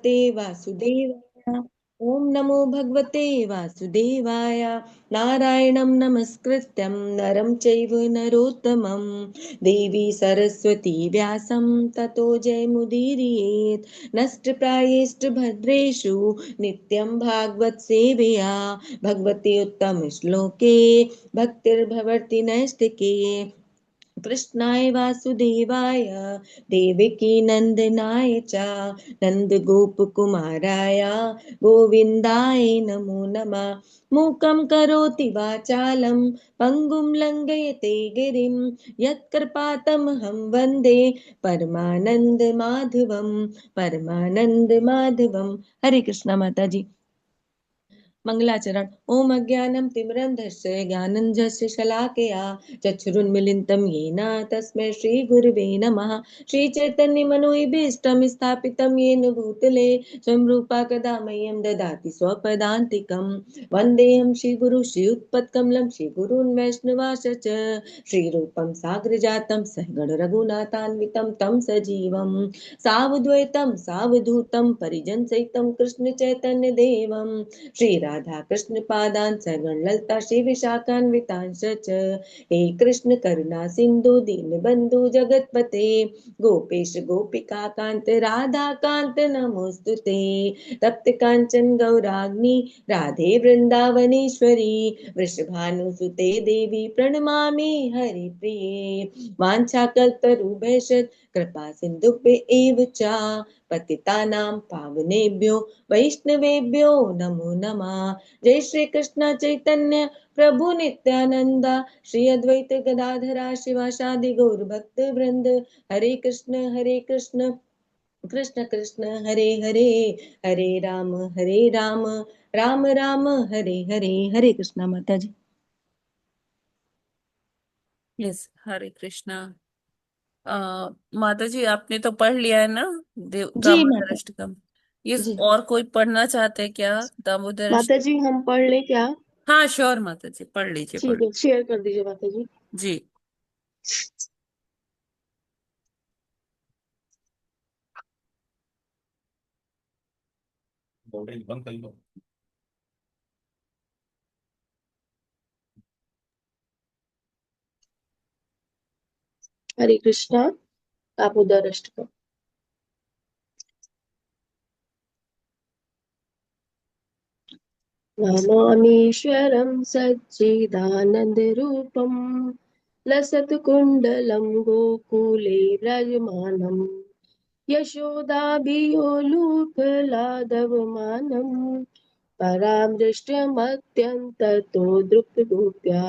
भगवते वासुदेवाय। ओम नमो भगवते वासुदेवाय। नारायणं नमस्कृत्यं नरं चैव नरोत्तमं देवी सरस्वती व्यासं ततो जयमुदीरयेत्। नष्टप्रायेषु भद्रेषु नित्यं भागवत सेवया भगवती उत्तम श्लोके भक्तिर्भवति नैष्टिके। कृष्णाय वासुदेवाय देवकी नंदनाय च नन्दगोपकुमाराय गोविन्दाय नमो नमः। मूकं करोति वाचालं पङ्गुं लङ्घयते गिरिं यत्कृपातमहं वन्दे परमानन्दमाधवं। हरे कृष्णा माता जी। मंगलाचरण। ओम अज्ञानं तिमिरन्धस्य ज्ञानञ्जस्य शलाकया चक्षुरुन्मिलितं येन तस्मै श्रीगुरुवे नमः। श्रीचैतन्यमनोभीष्टं स्थापितं येन भूतले स्वयं रूपा कदा मह्यं ददाति स्वपदान्तिकं। वन्देऽहं श्रीगुरु श्रीयुत्पत्कमलं श्रीगुरून् वैष्णवांश्च श्रीरूपं साग्रजातं सहगण रघुनाथान्वितं तं सजीवं सावद्वैतं सावधूतं परिजन सहितं कृष्ण चैतन्य देवं श्री राधा कृष्ण पादान सगण ललता श्री विशाखान्वितांश च। हे कृष्ण करुणा सिंधु दीन बंधु जगतपते गोपेश गोपिका कांत राधा कांत नमोस्तुते। तप्त कांचन गौराग्नि राधे वृंदावनेश्वरी वृषभानुसुते देवी प्रणमामि हरिप्रिये। वाञ्छाकल्पतरुभ्यश्च कृपा सिन्धुभ्य एव च पतितानां पावनेभ्यो वैष्णवेभ्यो नमो नमः। जय श्री कृष्ण चैतन्य प्रभु नित्यानंद श्री अद्वैत गदाधरा शिवासादि गौर भक्त वृंद। हरे कृष्ण कृष्ण कृष्ण हरे हरे, हरे राम राम राम हरे हरे। हरे कृष्णा माता जी। यस, हरे कृष्णा। माता जी, आपने तो पढ़ लिया है ना जी दामोदर माता अष्टकम? ये जी। और कोई पढ़ना चाहते हैं क्या दामोदर माता जी हम पढ़ ले क्या? हाँ श्योर माता जी, पढ़ लीजिए ठीक है, शेयर कर दीजिए माता जी। जी। बंद कर लो। हरे कृष्णा। दामोदर अष्टकम। नमामीश्वरं सच्चिदानन्दरूपं लसत्कुण्डलं गोकुले व्रजमानं यशोदाभियोलुफलादवमानं परां दृष्ट्यमत्यन्ततो दृप्तगोप्या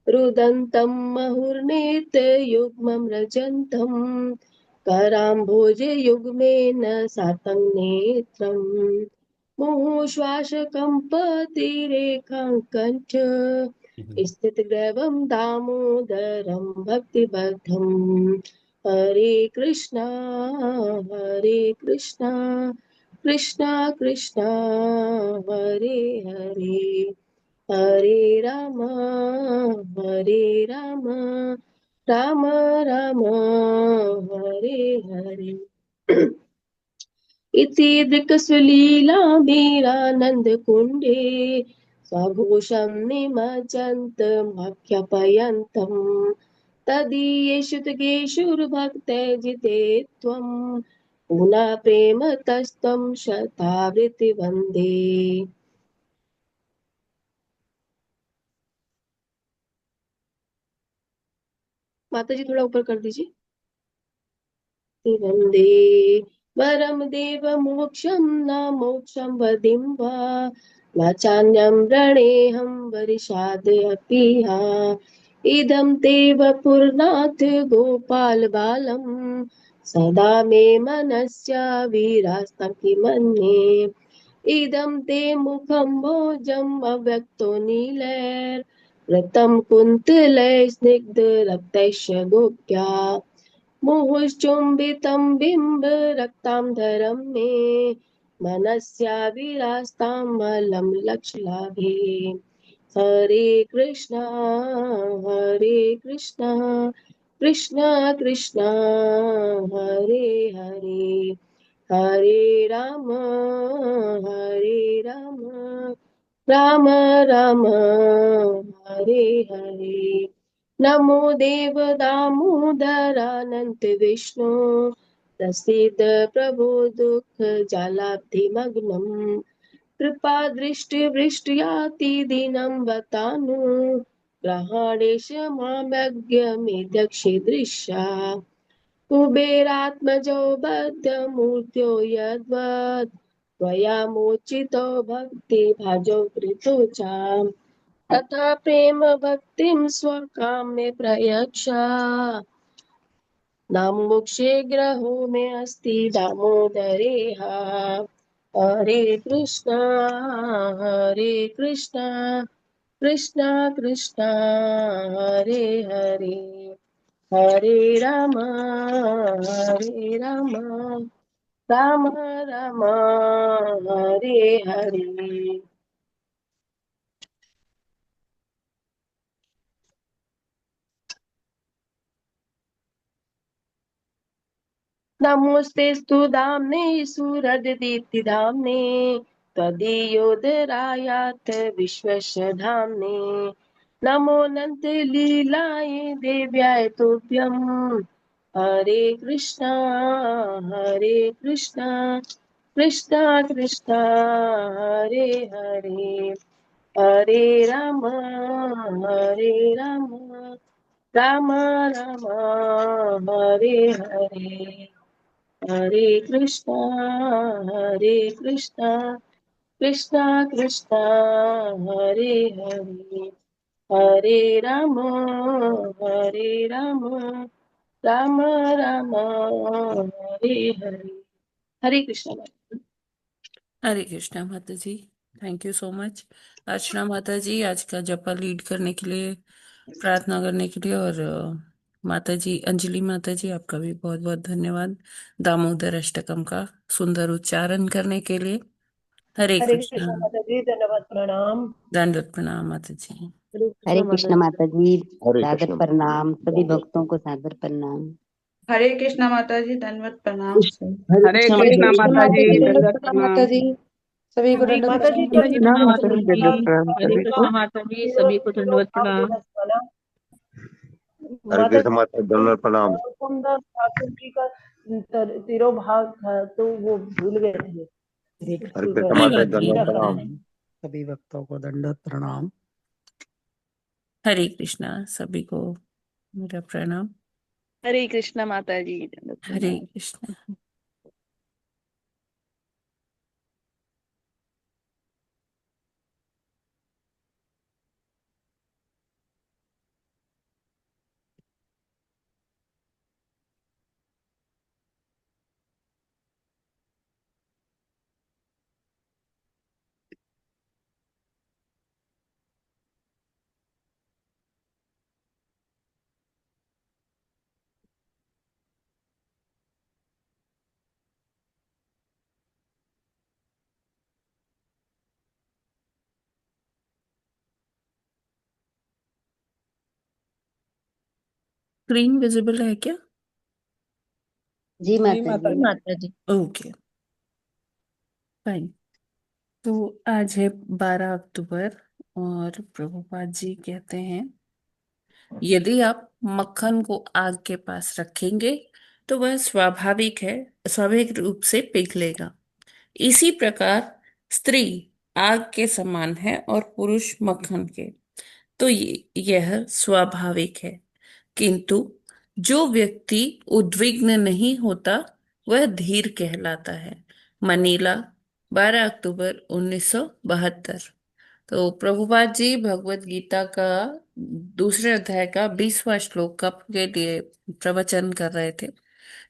रुदन्तं मुहुर्नेत्रयुग्मं रजन्तं कराम्भोजयुग्मेन सातं नेत्रम् मुहुश्वासकम्पतिरेखाङ्कञ्च स्थितग्रैवं दामोदरं भक्तिबद्धम्। हरे कृष्णा कृष्णा कृष्णा हरे हरे, हरे राम राम राम हरे हरे। इति दृक्स्वलीलाभिरानन्दकुण्डे स्वघोषं निमज्जन्तमख्यापयन्तम् तदीयेषु तुगेषुर्भक्तैर्जिते त्वं पुनः प्रेम तस्त्वं शतावृत्ति वन्दे। माता जी थोड़ा ऊपर कर दीजिए। वन्दे वरं देवमोक्षं न मोक्षं वदिं वा न चान्यं व्रणेऽहं वरिषादपीह इदं ते वपुर्नाथ गोपालबालं सदा मे मनस्य विरास्तं किमन्ये इदं ते मुखं भोजम् अव्यक्तो नीलैर्वृतं कुन्तलैः स्निग्धरक्तैश्च गोप्या मुहुश्चुम्बितं बिम्बरक्ताम्बरं मे मनस्या विरास्तामलं लक्ष्यलाभे। हरे कृष्णा कृष्णा कृष्णा हरे हरे, हरे राम राम राम हरे हरे। नमो देव दामोदरानंत विष्णु, प्रसीद प्रभु दुख जलाब्धिमग्नम्। कृपा दृष्टि वृष्ट्याति दीनं वतानु, ग्रहाणेश मामज्ञमिदक्षिदृशा। कुबेरात्मजो बद्धमूर्त्यो यद्वत्, त्वया मोचितो भक्तिभाजो कृतो च। तथा प्रेम भक्तिं स्वकाम्ये प्रयच्छ, नमुक्षे ग्रहो मे अस्ति दामोदरेह। हरे कृष्णा कृष्णा कृष्णा हरे हरे, हरे राम राम राम हरे हरे। नमोऽस्तेऽस्तु दाम्ने सुरददीप्तिदाम्ने, त्वदीयोदरायात् विश्वस्य धाम्ने। नमोऽनन्तलीलाय देव्याय तुभ्यम्। हरे कृष्णा कृष्णा कृष्णा हरे हरे, हरे राम राम राम हरे हरे। हरे कृष्णा कृष्णा कृष्णा हरे हरे, हरे राम राम राम हरे हरे। हरे कृष्णा। हरे कृष्णा माता जी। थैंक यू सो मच अर्चना माता जी, आज का जपा लीड करने के लिए, प्रार्थना करने के लिए। और माता जी, अंजलि माता जी, आपका भी बहुत बहुत धन्यवाद दामोदर अष्टकम का सुंदर उच्चारण करने के लिए। हरे हरे कृष्णा। कृष्ण माता जी, धन्यवाद, प्रणाम। दंडवत प्रणाम माता जी। हरे हरे कृष्ण माता कृष्ण जी। माता जी, हरे सादर कृष्ण माता जी, प्रणाम सभी दंडवत भक्तों को, सादर प्रणाम। हरे कृष्णा माता जी, दंडवत प्रणाम। हरे हरे कृष्णा हरे माता कृष्णा जी, कृष्ण माता माता जी, जी, दंडवत दंडवत दंडवत प्रणाम माता प्रणाम। जी। सभी को हरे दंडवत कृष्णा प्रणाम। माता हरे जी, कृष्णा दंडवत माता जी, दंडवत प्रणाम। प्रणाम हरे सभी को। कृष्णा माता जी, तीनों सभी को तीनों दंडवत भाव प्रणाम। दिवस वाला हरे माता कृष्ण माता जी, दंडवत प्रणाम। कुंदन ठाकुर जी का तीनों भाग था, तो वो भूल गए थे। हरे स्कूल कृष्ण कोई माता में जी, बात नहीं, दंडवत पूजा होता प्रणाम। करने। है। सभी भक्तों को दंडवत प्रणाम। हरे कृष्णा सभी को मेरा प्रणाम। हरे कृष्णा माता जी, दंडवत हरे प्रणाम। कृष्णा। स्क्रीन विजिबल है क्या? जी जी माता माता जी। जी। माता जी। Okay, fine. तो आज है 12 अक्टूबर, और प्रभुपाद जी कहते हैं, यदि आप मक्खन को आग के पास रखेंगे तो वह स्वाभाविक रूप से पिघलेगा। इसी प्रकार स्त्री आग के समान है और पुरुष मक्खन के। तो यह स्वाभाविक है। किंतु जो व्यक्ति उद्विग्न नहीं होता वह धीर कहलाता है। मनीला, 12 अक्टूबर 1972। तो प्रभुपाद जी भगवत गीता का दूसरे अध्याय का 20वां श्लोक का के लिए प्रवचन कर रहे थे।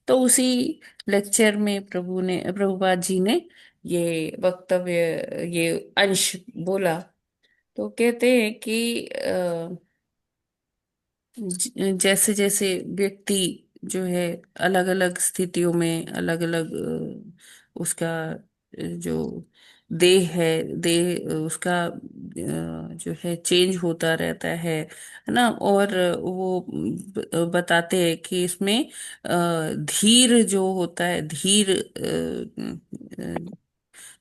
तो उसी लेक्चर में प्रभुपाद जी ने ये वक्तव्य, ये अंश बोला। तो कहते हैं कि जैसे जैसे व्यक्ति जो है अलग अलग स्थितियों में अलग अलग उसका जो देह है, देह उसका जो है चेंज होता रहता है ना। और वो बताते हैं कि इसमें धीर जो होता है, धीर,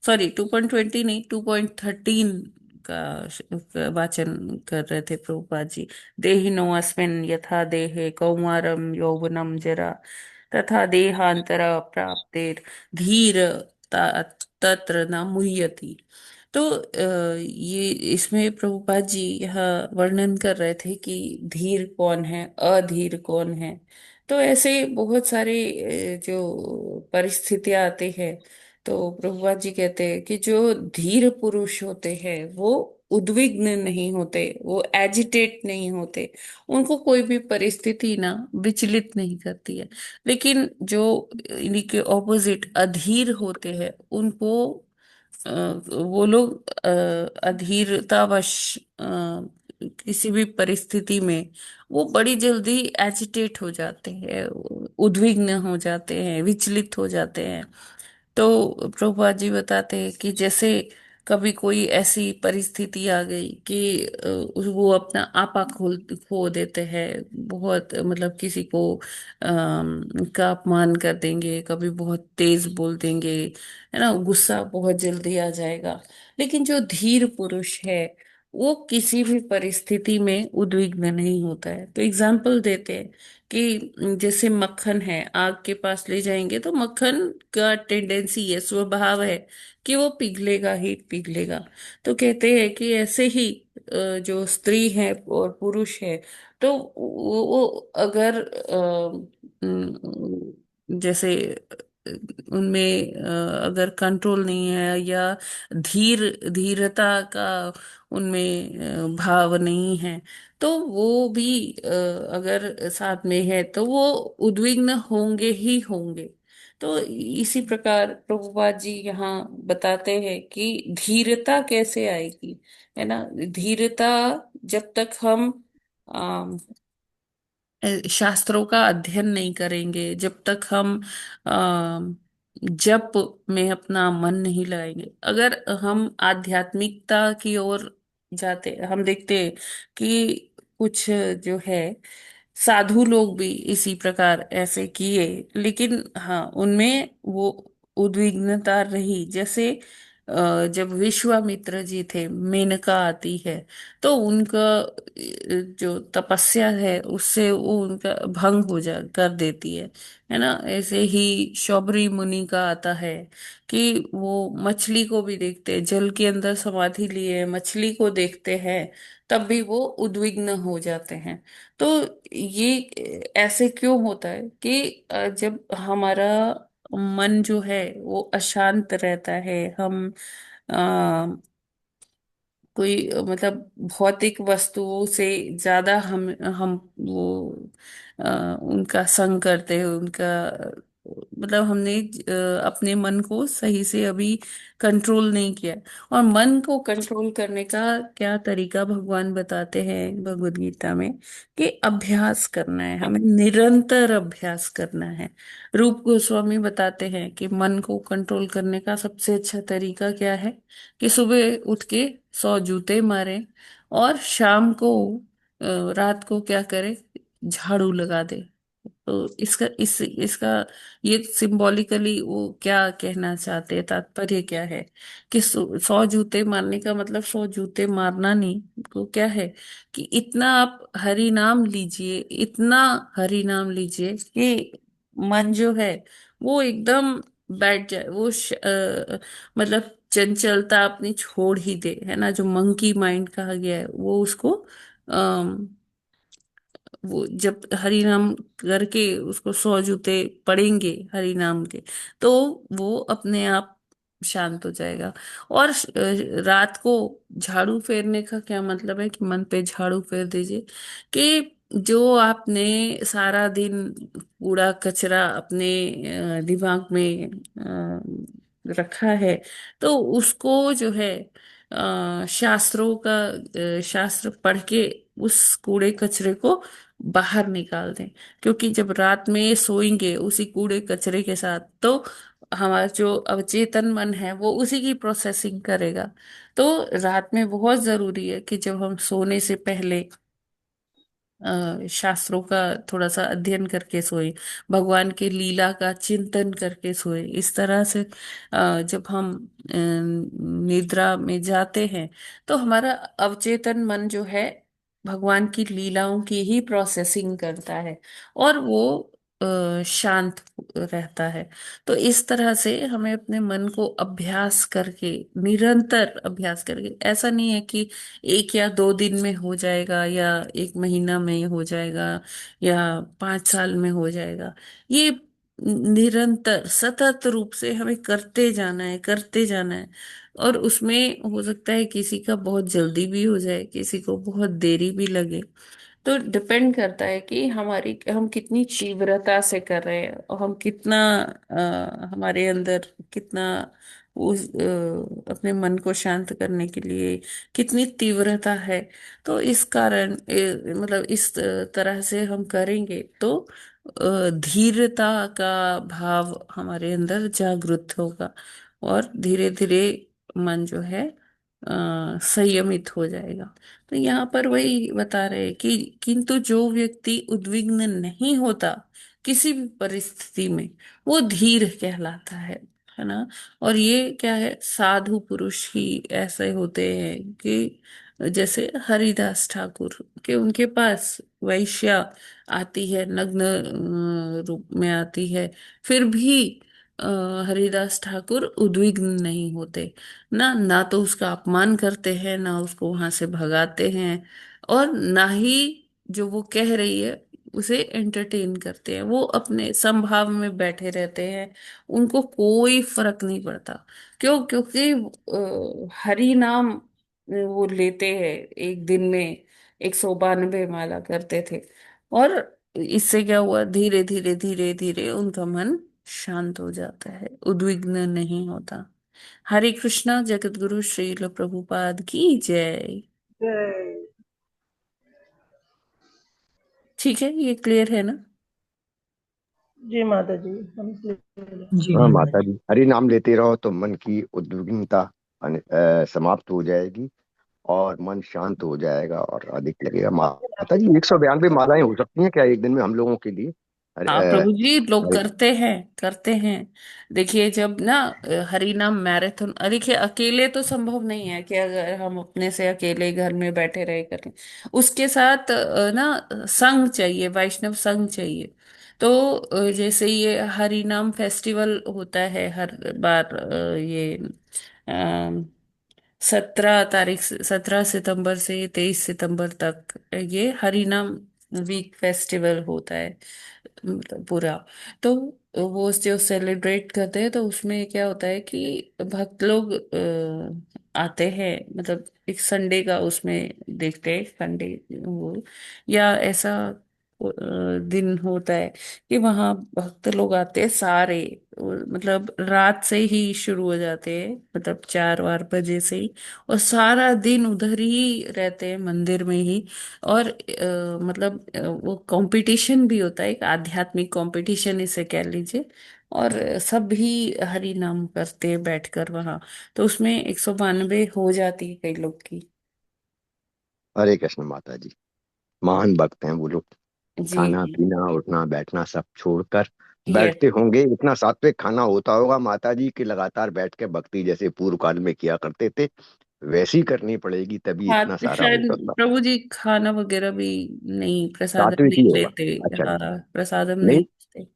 सॉरी 2.20 नहीं, 2.13 का वाचन कर रहे थे प्रभुपाद जी। देहिनो अस्मिन् यथा देहे कौमारम यौवनम जरा तथा देहांतर प्राप्तेर धीर तत्र न मुह्यति। तो ये इसमें प्रभुपाद जी यह वर्णन कर रहे थे कि धीर कौन है, अधीर कौन है। तो ऐसे बहुत सारे जो परिस्थितियां आते हैं, तो प्रभुपाद जी कहते हैं कि जो धीर पुरुष होते हैं वो उद्विग्न नहीं होते, वो एजिटेट नहीं होते, उनको कोई भी परिस्थिति ना विचलित नहीं करती है। लेकिन जो इन्हीं के ऑपोजिट अधीर होते हैं, उनको वो लोग अधीरतावश किसी भी परिस्थिति में वो बड़ी जल्दी एजिटेट हो जाते हैं, उद्विग्न हो जाते हैं, विचलित हो जाते हैं। तो प्रभुपाद जी बताते हैं कि जैसे कभी कोई ऐसी परिस्थिति आ गई कि वो अपना आपा खोल खो देते हैं, बहुत मतलब किसी को का अपमान कर देंगे, कभी बहुत तेज बोल देंगे, है ना, गुस्सा बहुत जल्दी आ जाएगा। लेकिन जो धीर पुरुष है वो किसी भी परिस्थिति में उद्विग्न नहीं होता है। तो एग्जाम्पल देते हैं कि जैसे मक्खन है, आग के पास ले जाएंगे तो मक्खन का टेंडेंसी है, स्वभाव है कि वो पिघलेगा ही पिघलेगा। तो कहते हैं कि ऐसे ही जो स्त्री है और पुरुष है, तो वो अगर जैसे उनमें अगर कंट्रोल नहीं है या धीरता का उनमें भाव नहीं है, तो वो भी अगर साथ में है तो वो उद्विग्न होंगे ही होंगे। तो इसी प्रकार प्रभुपाद जी यहाँ बताते हैं कि धीरता कैसे आएगी, है ना। धीरता जब तक हम शास्त्रों का अध्ययन नहीं करेंगे, जब तक हम जप में अपना मन नहीं लगाएंगे, अगर हम आध्यात्मिकता की ओर जाते, हम देखते हैं कि कुछ जो है साधु लोग भी इसी प्रकार ऐसे किए, लेकिन हाँ उनमें वो उद्विग्नता रही। जैसे जब विश्वामित्र जी थे, मेनका आती है, तो उनका जो तपस्या है उससे वो उनका भंग हो जा कर देती है ना। ऐसे ही शौबरी मुनि का आता है कि वो मछली को भी देखते हैं, जल के अंदर समाधि लिए मछली को देखते हैं, तब भी वो उद्विग्न हो जाते हैं। तो ये ऐसे क्यों होता है कि जब हमारा मन जो है वो अशांत रहता है, हम कोई मतलब भौतिक वस्तुओं से ज्यादा हम वो उनका संग करते हैं, उनका मतलब हमने अपने मन को सही से अभी कंट्रोल नहीं किया। और मन को कंट्रोल करने का क्या तरीका भगवान बताते हैं भगवद गीता में, कि अभ्यास करना है, हमें निरंतर अभ्यास करना है। रूप गोस्वामी बताते हैं कि मन को कंट्रोल करने का सबसे अच्छा तरीका क्या है, कि सुबह उठ के 100 जूते मारे और शाम को रात को क्या करे, झाड़ू लगा दे। तो इसका ये सिंबॉलिकली वो क्या कहना चाहते हैं, तात्पर्य क्या है कि 100 जूते मारने का मतलब 100 जूते मारना नहीं, तो क्या है कि इतना आप हरि नाम लीजिए, इतना हरि नाम लीजिए कि मन जो है वो एकदम बैठ जाए, वो मतलब चंचलता अपनी छोड़ ही दे, है ना। जो मंकी माइंड कहा गया है वो उसको वो जब हरि नाम करके उसको 100 जूते पड़ेंगे हरि नाम के, तो वो अपने आप शांत हो जाएगा। और रात को झाड़ू फेरने का क्या मतलब है कि मन पे झाड़ू फेर दीजिए, कि जो आपने सारा दिन कूड़ा कचरा अपने दिमाग में रखा है, तो उसको जो है शास्त्रों का शास्त्र पढ़ के उस कूड़े कचरे को बाहर निकाल दें। क्योंकि जब रात में सोएंगे उसी कूड़े कचरे के साथ, तो हमारा जो अवचेतन मन है वो उसी की प्रोसेसिंग करेगा। तो रात में बहुत जरूरी है कि जब हम सोने से पहले शास्त्रों का थोड़ा सा अध्ययन करके सोए, भगवान के लीला का चिंतन करके सोए। इस तरह से जब हम निद्रा में जाते हैं तो हमारा अवचेतन मन जो है भगवान की लीलाओं की ही प्रोसेसिंग करता है और वो शांत रहता है। तो इस तरह से हमें अपने मन को अभ्यास करके, निरंतर अभ्यास करके, ऐसा नहीं है कि 1 या 2 दिन में हो जाएगा या 1 महीना में हो जाएगा या 5 साल में हो जाएगा। ये निरंतर सतत रूप से हमें करते जाना है, करते जाना है। और उसमें हो सकता है किसी का बहुत जल्दी भी हो जाए, किसी को बहुत देरी भी लगे। तो डिपेंड करता है कि हम कितनी तीव्रता से कर रहे हैं और हम कितना हमारे अंदर कितना अपने मन को शांत करने के लिए कितनी तीव्रता है। तो इस कारण मतलब इस तरह से हम करेंगे तो धीरता का भाव हमारे अंदर जागृत होगा और धीरे धीरे मन जो है संयमित हो जाएगा। तो यहाँ पर वही बता रहे हैं कि किंतु जो व्यक्ति उद्विग्न नहीं होता किसी भी परिस्थिति में, वो धीर कहलाता है ना। और ये क्या है, साधु पुरुष ही ऐसे होते हैं कि जैसे हरिदास ठाकुर के, उनके पास वैश्या आती है, नग्न रूप में आती है, फिर भी अ, हरिदास ठाकुर उद्विग्न नहीं होते। ना तो उसका अपमान करते हैं, ना उसको वहां से भगाते हैं, और ना ही जो वो कह रही है उसे एंटरटेन करते हैं। वो अपने समभाव में बैठे रहते हैं, उनको कोई फर्क नहीं पड़ता। क्यों? क्योंकि हरि नाम वो लेते हैं, एक दिन में 192 माला करते थे। और इससे क्या हुआ, धीरे धीरे धीरे धीरे उनका मन शांत हो जाता है, उद्विग्न नहीं होता। हरे कृष्णा। जगत गुरु श्रील प्रभुपाद की जय। जय। ठीक है, ये क्लियर है ना? जी माता जी, हम जी हाँ माता माता जी। जी, हरि नाम लेते रहो तो मन की उद्विग्नता समाप्त हो जाएगी और मन शांत हो जाएगा और अधिक लगेगा। माता जी, 192 मालाएं हो सकती हैं क्या एक दिन में हम लोगों के लिए? हाँ प्रभु जी, लोग हरि करते हैं, करते हैं। देखिए जब ना हरि नाम मैराथन, देखिए अकेले तो संभव नहीं है कि अगर हम अपने से अकेले घर में बैठे रहे करें, उसके साथ ना संग चाहिए, वैष्णव संग चाहिए। तो जैसे ये हरि नाम फेस्टिवल होता है हर बार, ये 17 तारीख से, 17 सितंबर से 23 सितंबर तक ये हरिनाम वीक फेस्टिवल होता है, मतलब पूरा। तो वो जो सेलिब्रेट करते हैं तो उसमें क्या होता है कि भक्त लोग आते हैं, मतलब एक संडे का उसमें देखते हैं, संडे वो या ऐसा दिन होता है कि वहाँ भक्त लोग आते हैं सारे, मतलब रात से ही शुरू हो जाते हैं, मतलब 4 4 बजे से ही, और सारा दिन उधर ही रहते हैं मंदिर में ही। और मतलब वो कंपटीशन भी होता है, एक आध्यात्मिक कंपटीशन इसे कह लीजिए। और सब भी हरि नाम करते हैं बैठकर वहां। तो उसमें 192 हो जाती है कई लोग की। हरे कृष्ण माता जी, महान भक्त हैं वो लोग। जी खाना जी। पीना उठना बैठना सब छोड़कर यस। बैठते होंगे। इतना सात्विक खाना होता होगा माता जी कि लगातार बैठ के भक्ति जैसे पूर्व काल में किया करते थे वैसी करनी पड़ेगी, तभी हाँ इतना तो सारा हो शायद सकता। प्रभु जी खाना वगैरह भी नहीं, प्रसादम सात्विक ही नहीं होगा। लेते। अच्छा हाँ, अच्छा। प्रसादम नहीं नहीं, लेते।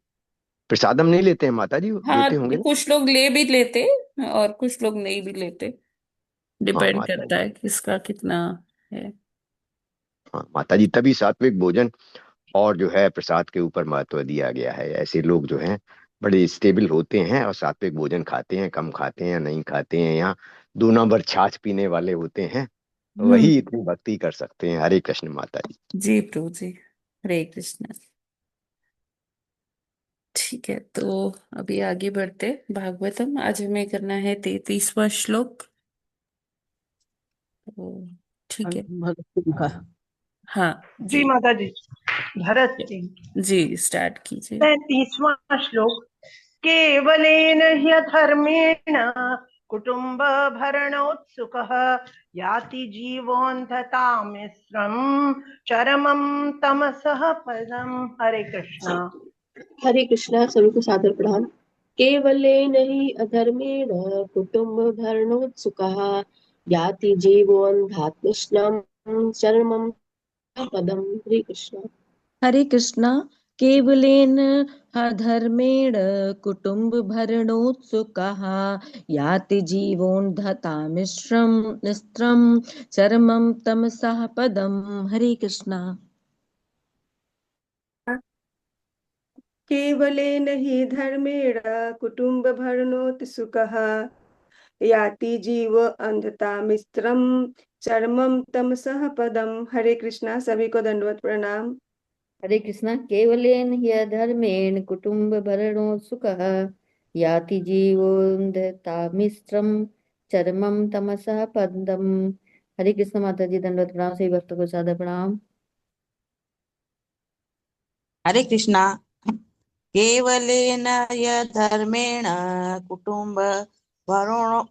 प्रसादम नहीं लेते हैं माता जी? हाँ लेते होंगे ना? कुछ लोग ले भी लेते और कुछ लोग नहीं भी लेते, हाँ डिपेंड माता करता जी। है किसका कितना है। हाँ माता जी, तभी सात्विक भोजन और जो है प्रसाद के ऊपर महत्व दिया गया है। ऐसे लोग जो हैं बड़े स्टेबल होते हैं और सात्विक भोजन खाते हैं, कम खाते हैं या नहीं खाते हैं, या 2 नंबर छाछ पीने वाले होते हैं, वही हम्म। इतनी भक्ति कर सकते हैं। हरे कृष्ण माता जी। जी प्रभु जी। हरे कृष्ण। ठीक है, तो अभी आगे बढ़ते। भागवतम आज हमें करना है 33वां श्लोक। तो ठीक है। भगत सिंह का। हाँ जी जी। माता जी। भरत सिंह। जी स्टार्ट कीजिए। 33वां श्लोक। केवलेन ह्यधर्मेण कुटुम्बभरणोत्सुकः याति जीवोऽन्धतामिश्रम् चरमं तमसः पदम्। हरे कृष्ण। हरे कृष्णा। सभी को सादर प्रणाम। केवलेन हि अधर्मेण कुटुम्ब भरणोत्सुकः याति जीवोऽन्धात्मिष्णं चरमं पदम्। हरे कृष्णा। हरे कृष्णा। केवलेन धर्मेण कुटुम्बभरणोत्सुकः याति जीवोन्धतामिश्रं निस्त्रं चरमं तमसः पदम्। हरे कृष्णा। केवलेन हि धर्मेण कुटुम्बभरणोत्सुकः याति जीव अंधतामिस्त्रम चरमं तमसः पदम। हरे कृष्णा। सभी को दंडवत प्रणाम। हरे कृष्णा। केवलेन ह्यधर्मेण कुटुम्बभरणो सुखः याति जीवोन्धतामिश्रं चरमं तमसः पदम्। हरे कृष्ण माता जी, दंडवत प्रणाम। सभी भक्तों को सादर प्रणाम। हरे कृष्णा। केवलेन यधर्मेण कुटुम्ब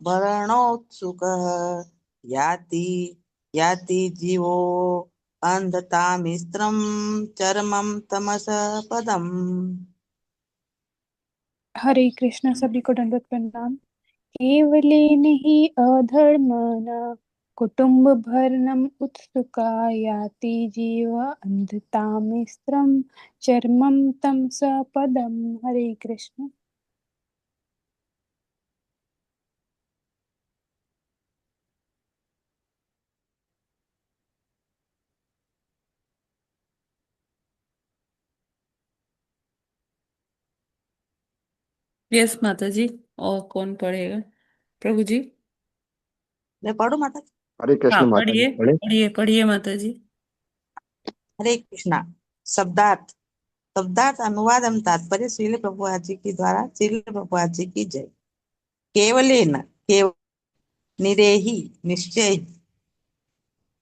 भरणोत्सुकः याति याति जीवो अंधतामिस्त्रं चरमं तमसः पदम्। हरे कृष्णा। सभी को दंडवत प्रणाम। केवलेन हि अधर्मणा कुटुम्बभरणम् उत्सुका याति जीव अंधतामिस्त्रं चरमं तमसः पदम्। हरे कृष्ण। यस माता जी। और कौन पढ़ेगा? प्रभु जी। मैं पढ़ू माता? हरे हाँ, कृष्ण माता जी, पढ़िए पढ़े। पढ़िए पढ़िए माता जी। हरे कृष्णा। शब्दार्थ। शब्दार्थ अनुवाद एवं तात्पर्य श्रील प्रभुपाद जी की द्वारा श्रील प्रभुपाद जी की जय। केवलेन केवल निरेही निश्चय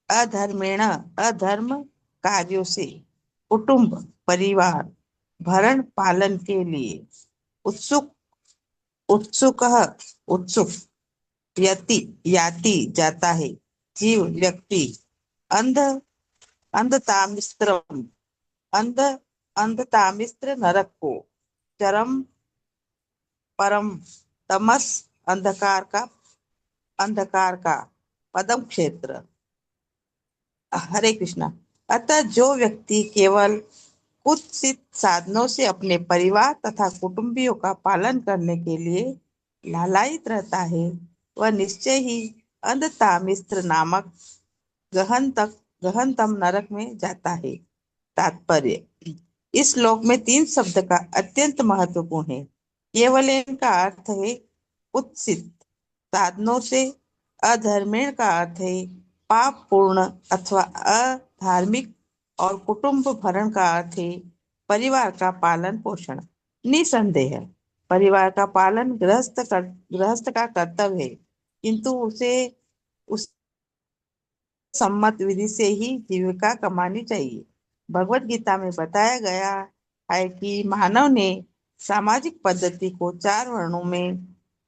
अधर्मेण अधर्म कार्यों से कुटुंब परिवार भरण पालन के लिए उत्सुक उत्सुक उत्सुक यति याति जाता है जीव व्यक्ति अंध अंधतामिस्त्रम अंध अंधतामिस्त्र नरक को चरम परम तमस अंधकार का पदम क्षेत्र। हरे कृष्णा। अतः जो व्यक्ति केवल कुत्सित साधनों से अपने परिवार तथा कुटुंबियों का पालन करने के लिए लालायित रहता है वह निश्चय ही अंधतामिस्त्र नामक गहनतम नरक में जाता है। तात्पर्य। इस श्लोक में 3 शब्द का अत्यंत महत्वपूर्ण है। केवल इनका अर्थ है कुत्सित साधनों से, अधर्मेण का अर्थ है पाप पूर्ण अथवा अधार्मिक, और कुटुंब भरण का अर्थ है परिवार का पालन पोषण। निसंदेह परिवार का पालन गृहस्थ का कर्तव्य है, किंतु उसे उस सम्मत विधि से ही जीविका कमानी चाहिए। भगवत गीता में बताया गया है कि मानव ने सामाजिक पद्धति को 4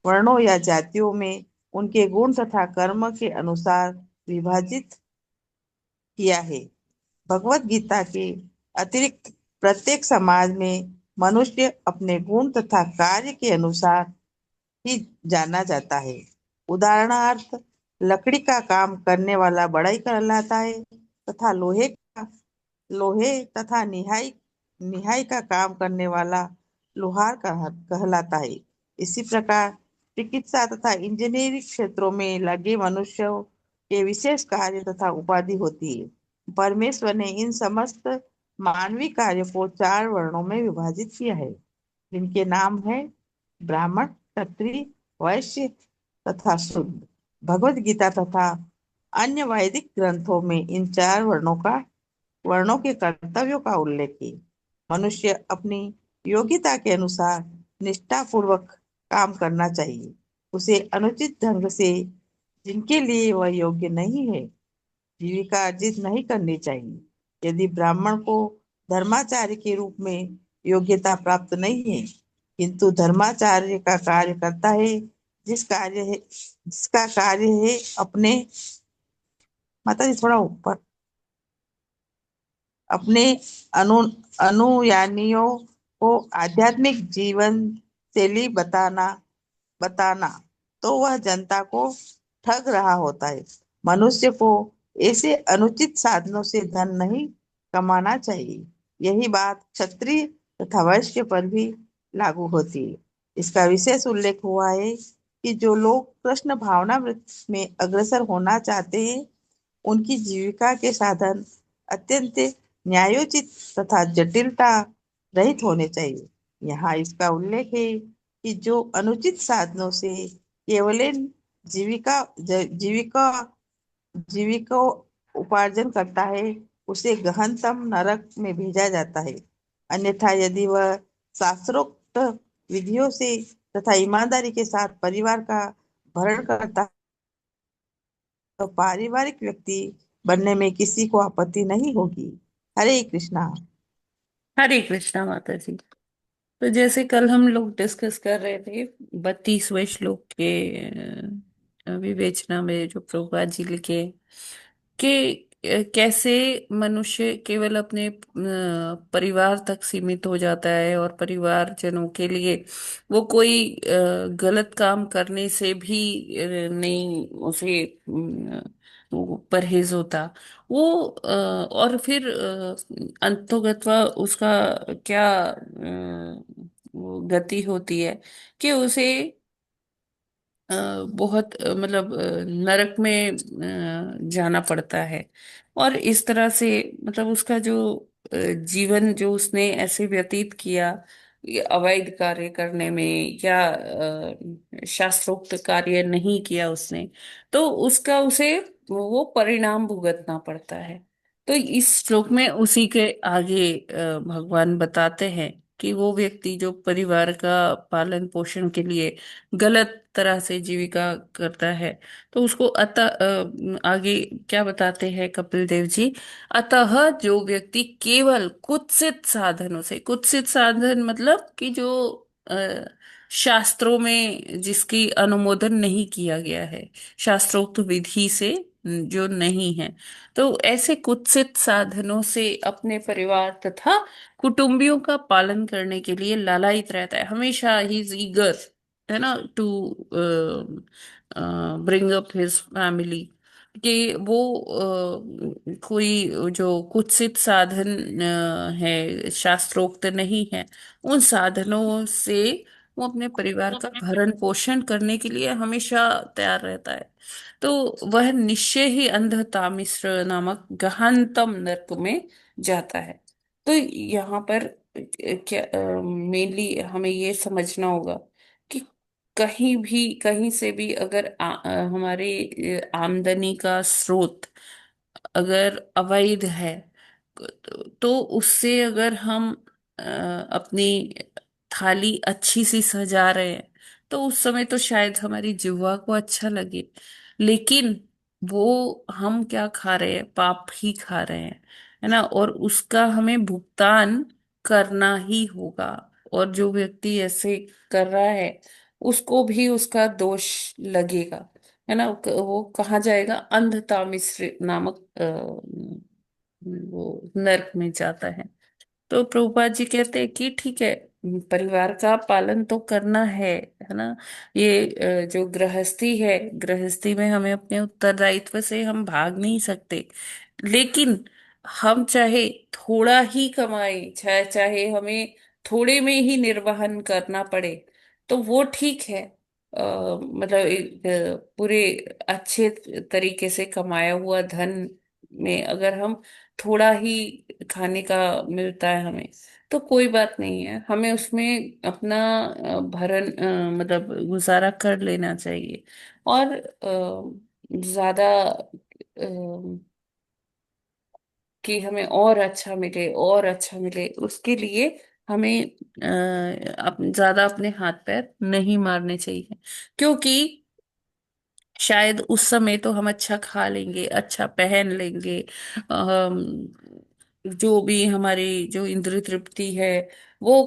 वर्णों या जातियों में उनके गुण तथा कर्म के अनुसार विभाजित किया है। भगवत गीता के अतिरिक्त प्रत्येक समाज में मनुष्य अपने गुण तथा कार्य के अनुसार ही जाना जाता है। उदाहरणार्थ लकड़ी का काम करने वाला बढ़ई कहलाता है तथा लोहे तथा निहाई का काम करने वाला लोहार कहलाता है। इसी प्रकार चिकित्सा तथा इंजीनियरिंग क्षेत्रों में लगे मनुष्यों के विशेष कार्य तथा उपाधि होती है। परमेश्वर ने इन समस्त मानवीय कार्यों को 4 वर्णों में विभाजित किया है, जिनके नाम है ब्राह्मण, क्षत्रिय, वैश्य तथा शूद्र। भगवत गीता तथा अन्य वैदिक ग्रंथों में इन 4 वर्णों के कर्तव्यों का उल्लेख है। मनुष्य अपनी योग्यता के अनुसार निष्ठापूर्वक काम करना चाहिए। उसे अनुचित ढंग से जिनके लिए वह योग्य नहीं है जीविका अर्जित नहीं करनी चाहिए। यदि ब्राह्मण को धर्माचार्य के रूप में योग्यता प्राप्त नहीं है किंतु धर्माचार्य का कार्य करता है जिसका कार्य है अपने, माता जी थोड़ा ऊपर, अपने अनु अनुयायियों को आध्यात्मिक जीवन शैली बताना बताना तो वह जनता को ठग रहा होता है। मनुष्य को ऐसे अनुचित साधनों से धन नहीं कमाना चाहिए। यही बात क्षत्रिय तथा वैश्य पर भी लागू होती है। इसका विशेष उल्लेख हुआ है कि जो लोग कृष्ण भावनामृत में अग्रसर होना चाहते हैं उनकी जीविका के साधन अत्यंत न्यायोचित तथा जटिलता रहित होने चाहिए। यहाँ इसका उल्लेख है कि जो अनुचित साधनों से केवल जीविका जीविका जीविका उपार्जन करता है उसे गहनतम नरक में भेजा जाता है। अन्यथा यदि वह शास्त्रोक्त विधियों से तथा ईमानदारी के साथ परिवार का भरण करता तो पारिवारिक व्यक्ति बनने में किसी को आपत्ति नहीं होगी। हरे कृष्णा। हरे कृष्णा माता जी। तो जैसे कल हम लोग डिस्कस कर रहे थे 32वें श्लोक के विवेचना में जो प्रभुपाद जी लिखे कि कैसे मनुष्य केवल अपने परिवार तक सीमित हो जाता है और परिवारजनों के लिए वो कोई गलत काम करने से भी नहीं उसे वो परहेज होता वो और फिर अंतोगत्वा उसका क्या वो गति होती है कि उसे बहुत मतलब नरक में जाना पड़ता है। और इस तरह से मतलब उसका जो जीवन जो उसने ऐसे व्यतीत किया ये अवैध कार्य करने में या शास्त्रोक्त कार्य नहीं किया उसने तो उसका उसे वो परिणाम भुगतना पड़ता है। तो इस श्लोक में उसी के आगे भगवान बताते हैं कि वो व्यक्ति जो परिवार का पालन पोषण के लिए गलत तरह से जीविका करता है तो उसको आगे क्या बताते हैं कपिल देव जी। अतः जो व्यक्ति केवल कुत्सित साधनों से, कुत्सित साधन मतलब कि जो शास्त्रों में जिसकी अनुमोदन नहीं किया गया है, शास्त्रोक्त विधि से जो नहीं है, तो ऐसे कुत्सित साधनों से अपने परिवार तथा कुटुंबियों का पालन करने के लिए लालायित रहता है, हमेशा ही इज ईगर है ना to bring up his family कि वो कोई जो कुत्सित साधन है शास्त्रोक्त नहीं है उन साधनों से वो अपने परिवार का भरण पोषण करने के लिए हमेशा तैयार रहता है। तो वह निश्चय ही अंधता मिश्र नामक गहनतम नरक में जाता है। तो यहाँ पर क्या मेनली हमें ये समझना होगा कि कहीं भी कहीं से भी अगर हमारे आमदनी का स्रोत अगर अवैध है तो उससे अगर हम अपनी थाली अच्छी सी सजा रहे हैं तो उस समय तो शायद हमारी जिह्वा को अच्छा लगे, लेकिन वो हम क्या खा रहे हैं, पाप ही खा रहे हैं, है ना। और उसका हमें भुगतान करना ही होगा। और जो व्यक्ति ऐसे कर रहा है उसको भी उसका दोष लगेगा, है ना। वो कहा जाएगा अंधता मिश्र नामक वो नर्क में जाता है। तो प्रभुपाद जी कहते हैं कि ठीक है, परिवार का पालन तो करना है ना। ये जो गृहस्थी है, गृहस्थी में हमें अपने उत्तरदायित्व से हम भाग नहीं सकते, लेकिन हम चाहे थोड़ा ही कमाए, चाहे चाहे हमें थोड़े में ही निर्वहन करना पड़े तो वो ठीक है। मतलब एक पूरे अच्छे तरीके से कमाया हुआ धन में अगर हम थोड़ा ही खाने का मिलता है हमें तो कोई बात नहीं है, हमें उसमें अपना भरण मतलब गुजारा कर लेना चाहिए। और ज्यादा कि हमें और अच्छा मिले और अच्छा मिले उसके लिए हमें ज्यादा अपने हाथ पैर नहीं मारने चाहिए, क्योंकि शायद उस समय तो हम अच्छा खा लेंगे, अच्छा पहन लेंगे, जो भी हमारी जो इंद्रिय तृप्ति है वो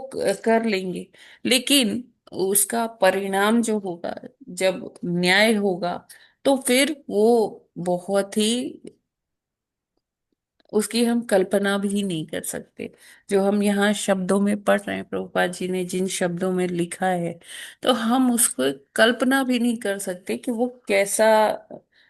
कर लेंगे। लेकिन उसका परिणाम जो होगा, जब न्याय होगा, तो फिर वो बहुत ही, उसकी हम कल्पना भी नहीं कर सकते। जो हम यहाँ शब्दों में पढ़ रहे हैं, प्रभुपाद जी ने जिन शब्दों में लिखा है, तो हम उसको कल्पना भी नहीं कर सकते कि वो कैसा,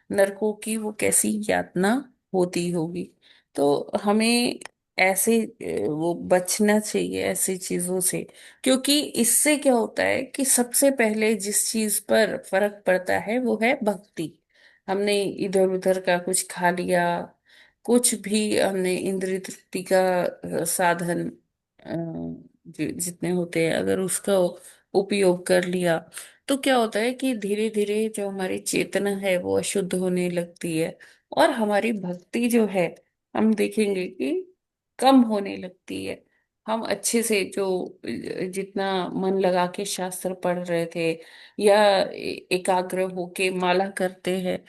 नरकों की वो कैसी यातना होती होगी। तो हमें ऐसे वो बचना चाहिए ऐसी चीजों से। क्योंकि इससे क्या होता है कि सबसे पहले जिस चीज पर फर्क पड़ता है वो है भक्ति। हमने इधर उधर का कुछ खा लिया, कुछ भी हमने इंद्रिय तृप्ति का साधन जितने होते हैं, अगर उसका उपयोग कर लिया, तो क्या होता है कि धीरे धीरे जो हमारी चेतना है वो अशुद्ध होने लगती है। और हमारी भक्ति जो है, हम देखेंगे कि कम होने लगती है। हम अच्छे से जो जितना मन लगा के शास्त्र पढ़ रहे थे, या एकाग्र होके माला करते हैं,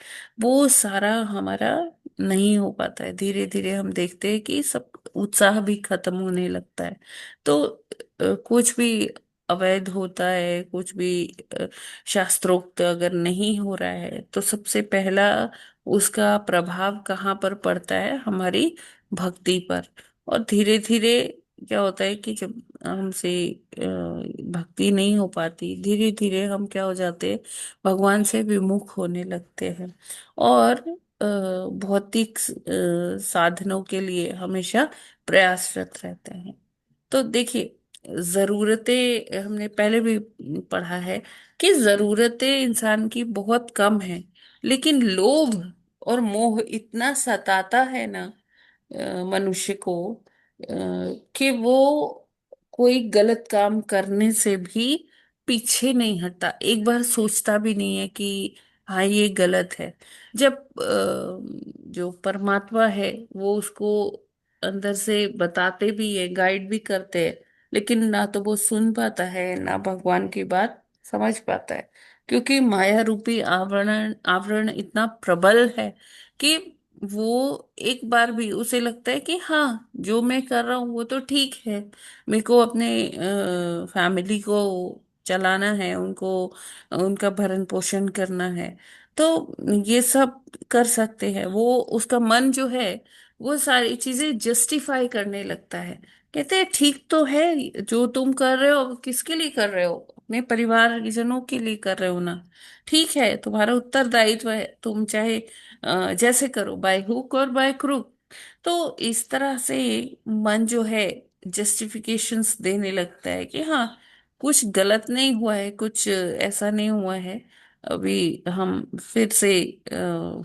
वो सारा हमारा नहीं हो पाता है। धीरे धीरे हम देखते हैं कि सब उत्साह भी खत्म होने लगता है। तो कुछ भी अवैध होता है, कुछ भी शास्त्रोक्त अगर नहीं हो रहा है, तो सबसे पहला उसका प्रभाव कहाँ पर पड़ता है? हमारी भक्ति पर। और धीरे धीरे क्या होता है कि जब हमसे भक्ति नहीं हो पाती, धीरे धीरे हम क्या हो जाते हैं, भगवान से विमुख होने लगते हैं। और भौतिक साधनों के लिए हमेशा प्रयासरत रहते हैं। तो देखिए, जरूरतें हमने पहले भी पढ़ा है कि जरूरतें इंसान की बहुत कम है, लेकिन लोभ और मोह इतना सताता है ना मनुष्य को, कि वो कोई गलत काम करने से भी पीछे नहीं हटता। एक बार सोचता भी नहीं है कि हाँ ये गलत है। जब जो परमात्मा है वो उसको अंदर से बताते भी है, गाइड भी करते हैं, लेकिन ना तो वो सुन पाता है, ना भगवान की बात समझ पाता है। क्योंकि माया रूपी आवरण आवरण इतना प्रबल है कि वो एक बार भी उसे लगता है कि हाँ जो मैं कर रहा हूँ वो तो ठीक है, मेरे को अपने फैमिली को चलाना है, उनको उनका भरण पोषण करना है, तो ये सब कर सकते हैं। वो उसका मन जो है वो सारी चीजें जस्टिफाई करने लगता है। कहते हैं ठीक तो है जो तुम कर रहे हो, किसके लिए कर रहे हो? अपने परिवारजनों के लिए कर रहे हो ना। ठीक है, तुम्हारा उत्तरदायित्व है, तुम चाहे जैसे करो, बाय हुक और बाय क्रूक। तो इस तरह से मन जो है जस्टिफिकेशंस देने लगता है कि हाँ कुछ गलत नहीं हुआ है, कुछ ऐसा नहीं हुआ है, अभी हम फिर से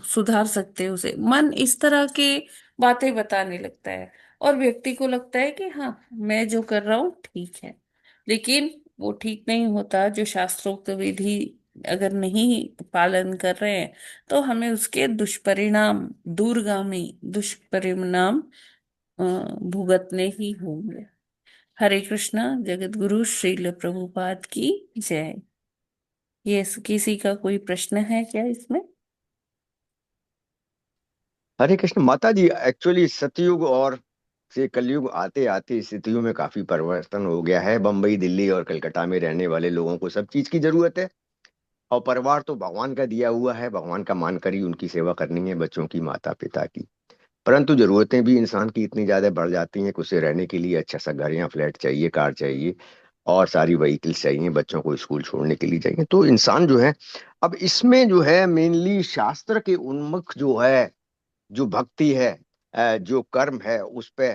सुधार सकते हैं उसे। मन इस तरह के बातें बताने लगता है, और व्यक्ति को लगता है कि हाँ मैं जो कर रहा हूँ ठीक है। लेकिन वो ठीक नहीं होता। जो शास्त्रोक्त विधि अगर नहीं पालन कर रहे हैं, तो हमें उसके दुष्परिणाम, दूरगामी दुष्परिणाम अ, भुगतने ही होंगे। हरे कृष्णा। जगत गुरु श्रील प्रभुपाद की जय। ये किसी का कोई प्रश्न है क्या इसमें? हरे कृष्ण माता जी। एक्चुअली सतयुग और से कलयुग आते आते स्थितियों में काफी परिवर्तन हो गया है। बम्बई, दिल्ली और कलकत्ता में रहने वाले लोगों को सब चीज की जरूरत है। और परिवार तो भगवान का दिया हुआ है, भगवान का मानकर ही उनकी सेवा करनी है, बच्चों की, माता पिता की। परंतु जरूरतें भी इंसान की इतनी ज्यादा बढ़ जाती हैं कि उसे रहने के लिए अच्छा सा घर या फ्लैट चाहिए, कार चाहिए, और सारी व्हीकल्स चाहिए, बच्चों को स्कूल छोड़ने के लिए चाहिए। तो इंसान जो है, अब इसमें जो है मेनली शास्त्र के उन्मुख जो है, जो भक्ति है, जो कर्म है, उस पे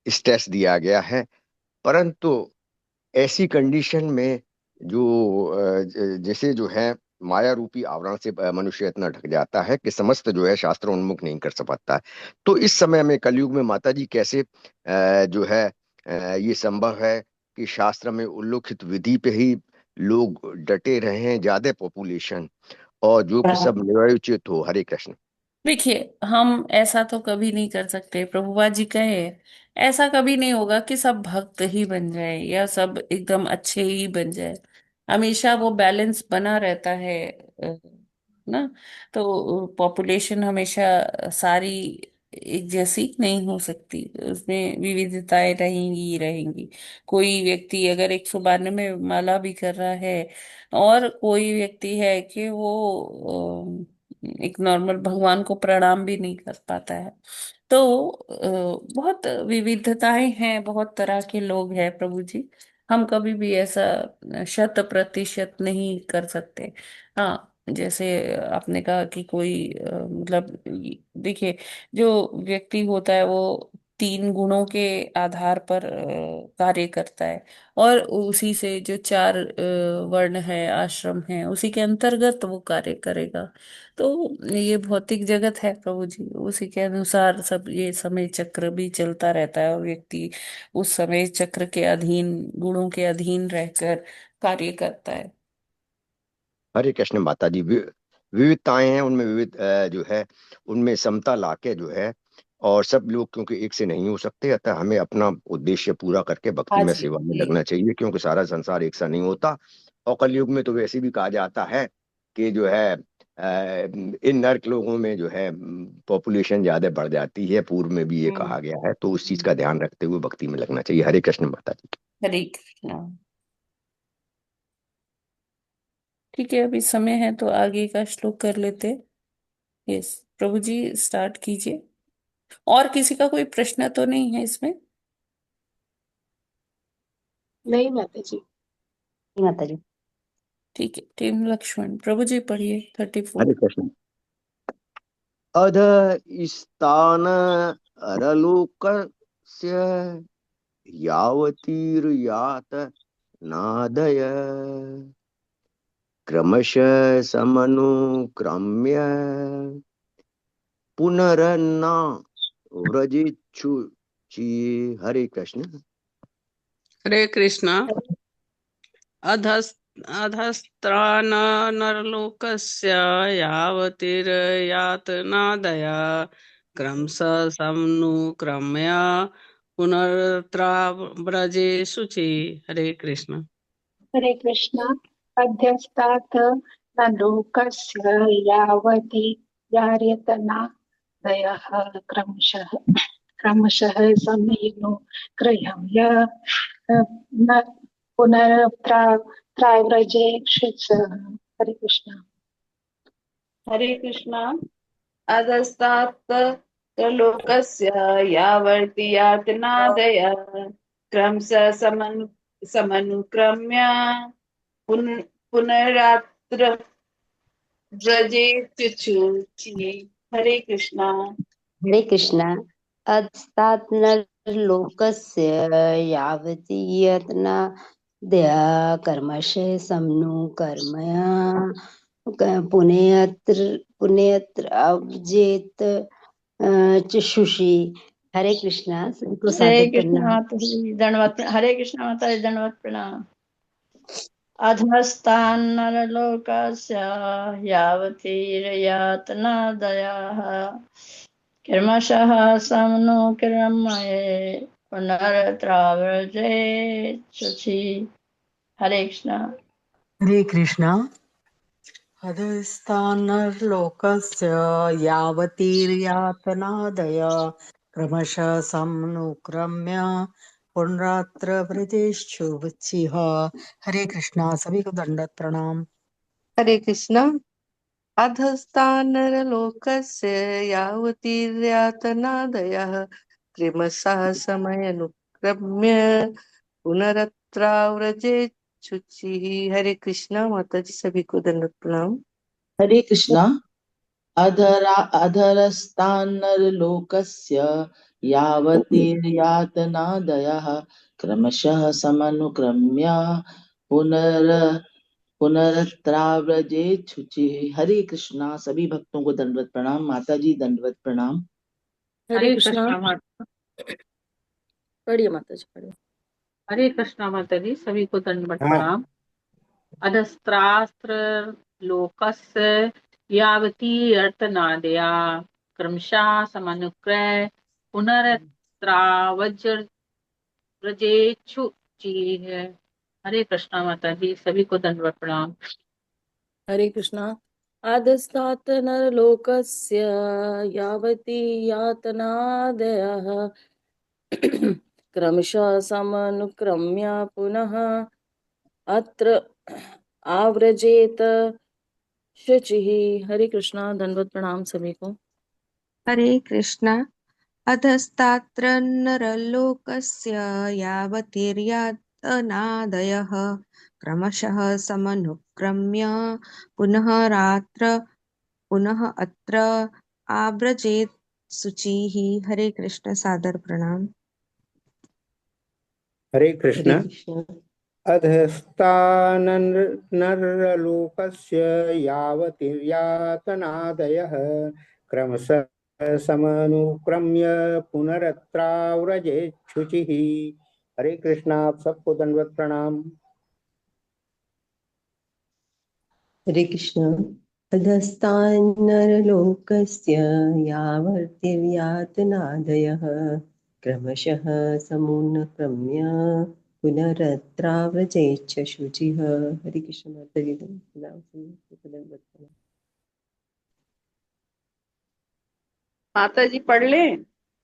स्ट्रेस दिया गया है। परंतु ऐसी कंडीशन में जो जैसे जो है माया रूपी आवरण से मनुष्य इतना ढक जाता है कि समस्त जो है शास्त्र उन्मुख नहीं कर सकता है। तो इस समय में कलयुग में माता जी कैसे जो है ये संभव है कि शास्त्र में उल्लिखित विधि पे ही लोग डटे रहे हैं, ज्यादा पॉपुलेशन, और जो कि सब न्यायोचित हो। हरे कृष्ण। देखिए, हम ऐसा तो कभी नहीं कर सकते। प्रभुपा जी कहे ऐसा कभी नहीं होगा कि सब भक्त ही बन जाए या सब एकदम अच्छे ही बन जाए। हमेशा वो बैलेंस बना रहता है ना। तो पॉपुलेशन हमेशा सारी एक जैसी नहीं हो सकती, उसमें विविधताएं रहेंगी ही रहेंगी। कोई व्यक्ति अगर 112 में माला भी कर रहा है, और कोई व्यक्ति है कि वो एक नॉर्मल भगवान को प्रणाम भी नहीं कर पाता है। तो बहुत विविधताएं हैं, बहुत तरह के लोग हैं प्रभु जी। हम कभी भी ऐसा 100% नहीं कर सकते। हाँ, जैसे आपने कहा कि कोई मतलब देखिए, जो व्यक्ति होता है वो 3 गुणों के आधार पर कार्य करता है, और उसी से जो 4 वर्ण है, आश्रम है, उसी के अंतर्गत वो कार्य करेगा। तो ये भौतिक जगत है प्रभु जी, उसी के अनुसार सब ये समय चक्र भी चलता रहता है, और व्यक्ति उस समय चक्र के अधीन, गुणों के अधीन रहकर कार्य करता है। हरे कृष्ण माता जी। विविधताएं हैं, उनमें जो है उनमें समता लाके जो है, और सब लोग क्योंकि एक से नहीं हो सकते, अतः हमें अपना उद्देश्य पूरा करके भक्ति हाँ में, जी सेवा में जी। लगना चाहिए, क्योंकि सारा संसार एक सा नहीं होता। और कलयुग में तो वैसे भी कहा जाता है कि जो है इन नर्क लोगों में जो है पॉपुलेशन ज्यादा बढ़ जाती है, पूर्व में भी ये कहा गया है, तो उस चीज का ध्यान रखते हुए भक्ति में लगना चाहिए। हरे कृष्ण माता जी। हरे कृष्णा। ठीक है, अभी समय है तो आगे का श्लोक कर लेते। यस प्रभु जी, स्टार्ट कीजिए। और किसी का कोई प्रश्न तो नहीं है इसमें? नहीं माता जी। माता जी। ठीक है, टीम लक्ष्मण प्रभु जी पढ़िए 34। हरे कृष्ण। अध स्थान अरलोकस्य यावतीर्यात नादय क्रमशः समनुक्रम्य पुनरन्ना व्रजेच्छुचि। हरे कृष्ण। हरे कृष्णा। अधस् अधस्त्राननरलोकस्य यावतीर्यातनादया क्रमशः समनुक्रम्य पुनरत्राव्रजे शुचि। हरे कृष्ण। हरे कृष्ण। अध्यस्तात् न लोकस्य यावति यार्यतना दयः क्रमशः क्रमशः समेनो ग्रह्य न पुनर्त्राव्रजे क्षिसः। हरे कृष्ण। हरे कृष्णा। अधस्तात् लोकस्य यावर्ति यातनादय क्रमशः समनुक्रम्य पुनरात्र व्रजेत्युचि। हरे कृष्णा। हरे कृष्ण। अधस्तात् नरलोकस्य यावति यत्ना दया कर्मशः समनु कर्मया पुण्यत्र अवजेत चुषुषि। हरे कृष्णा, सभी को हरे सादर कृष्ण प्रणाम। माता जी दंडवत हरे कृष्ण माता जी दंडवत प्रणाम। अधस्तान्नरलोकस्य यावतीर्यातना दयाः कर्मशः समनुक्रम्ये पुनरत्राव्रजेच्छुचि। हरे कृष्ण। हरे कृष्ण। अधस्तानर्लोकस्य यावतीर्यातनादय क्रमशः समनुक्रम्य पुनरात्र ब्रजेच्छुवच्छिः। हरे कृष्णा, सभी को दंडवत प्रणाम। हरे कृष्णा। अधस्तानरलोकस्य यावतीर्यातनादयः क्रमशः समयनुक्रम्य पुनरत्राव्रजेच्छुचिः। हरे कृष्णा माता जी, सभी को दंडवत प्रणाम। हरे कृष्णा। अधरस्तान्नरलोकस्य यावतीर्यातनादयः क्रमशः समनुक्रम्य पुनर पुनरत्राव्रजेच्छुचिः। हरे कृष्णा, सभी भक्तों को दंडवत प्रणाम। माता जी दंडवत प्रणाम। हरे कृष्णा माता। पढ़िए माता जी, पढ़िए। हरे कृष्णा माता जी, सभी को दंडवत प्रणाम। अधस्त्रास्त्र लोकस्य यावती अर्थनादया क्रमशः समनुक्रय पुनरत्रावज्रजेच्छुचिः। हरे कृष्णा माता जी, सभी को दंडवत प्रणाम। हरे कृष्णा। अधस्तात् नरलोकस्य यावती यातनादयः क्रमशः समनुक्रम्य पुनः अत्र आव्रजेत शुचिः। हरे कृष्णा। दंडवत प्रणाम सभी को। हरे कृष्णा। अधस्तात्र नरलोकस्य यावतीर्यातनादयः क्रमशः समनुक्रम्य पुनः अत्र आव्रजेत् शुचिः। हरे कृष्ण। सादर प्रणाम। हरे हरे कृष्ण। कृष्ण। अधस्तानरलोकस्य यावतीर्यातनादयः क्रमशः समनुक्रम्य पुनरत्राव्रजेत् शुचिः। हरे कृष्णा। आप सबको दंडवत प्रणाम। हरे कृष्ण। अधस्तान्नरलोकस्य यावतीर्यातनादयः क्रमशः समुन्नक्रम्य पुनरत्राव्रजेच्छ शुचिः। हरे कृष्ण। माता जी माता जी पढ़ ले।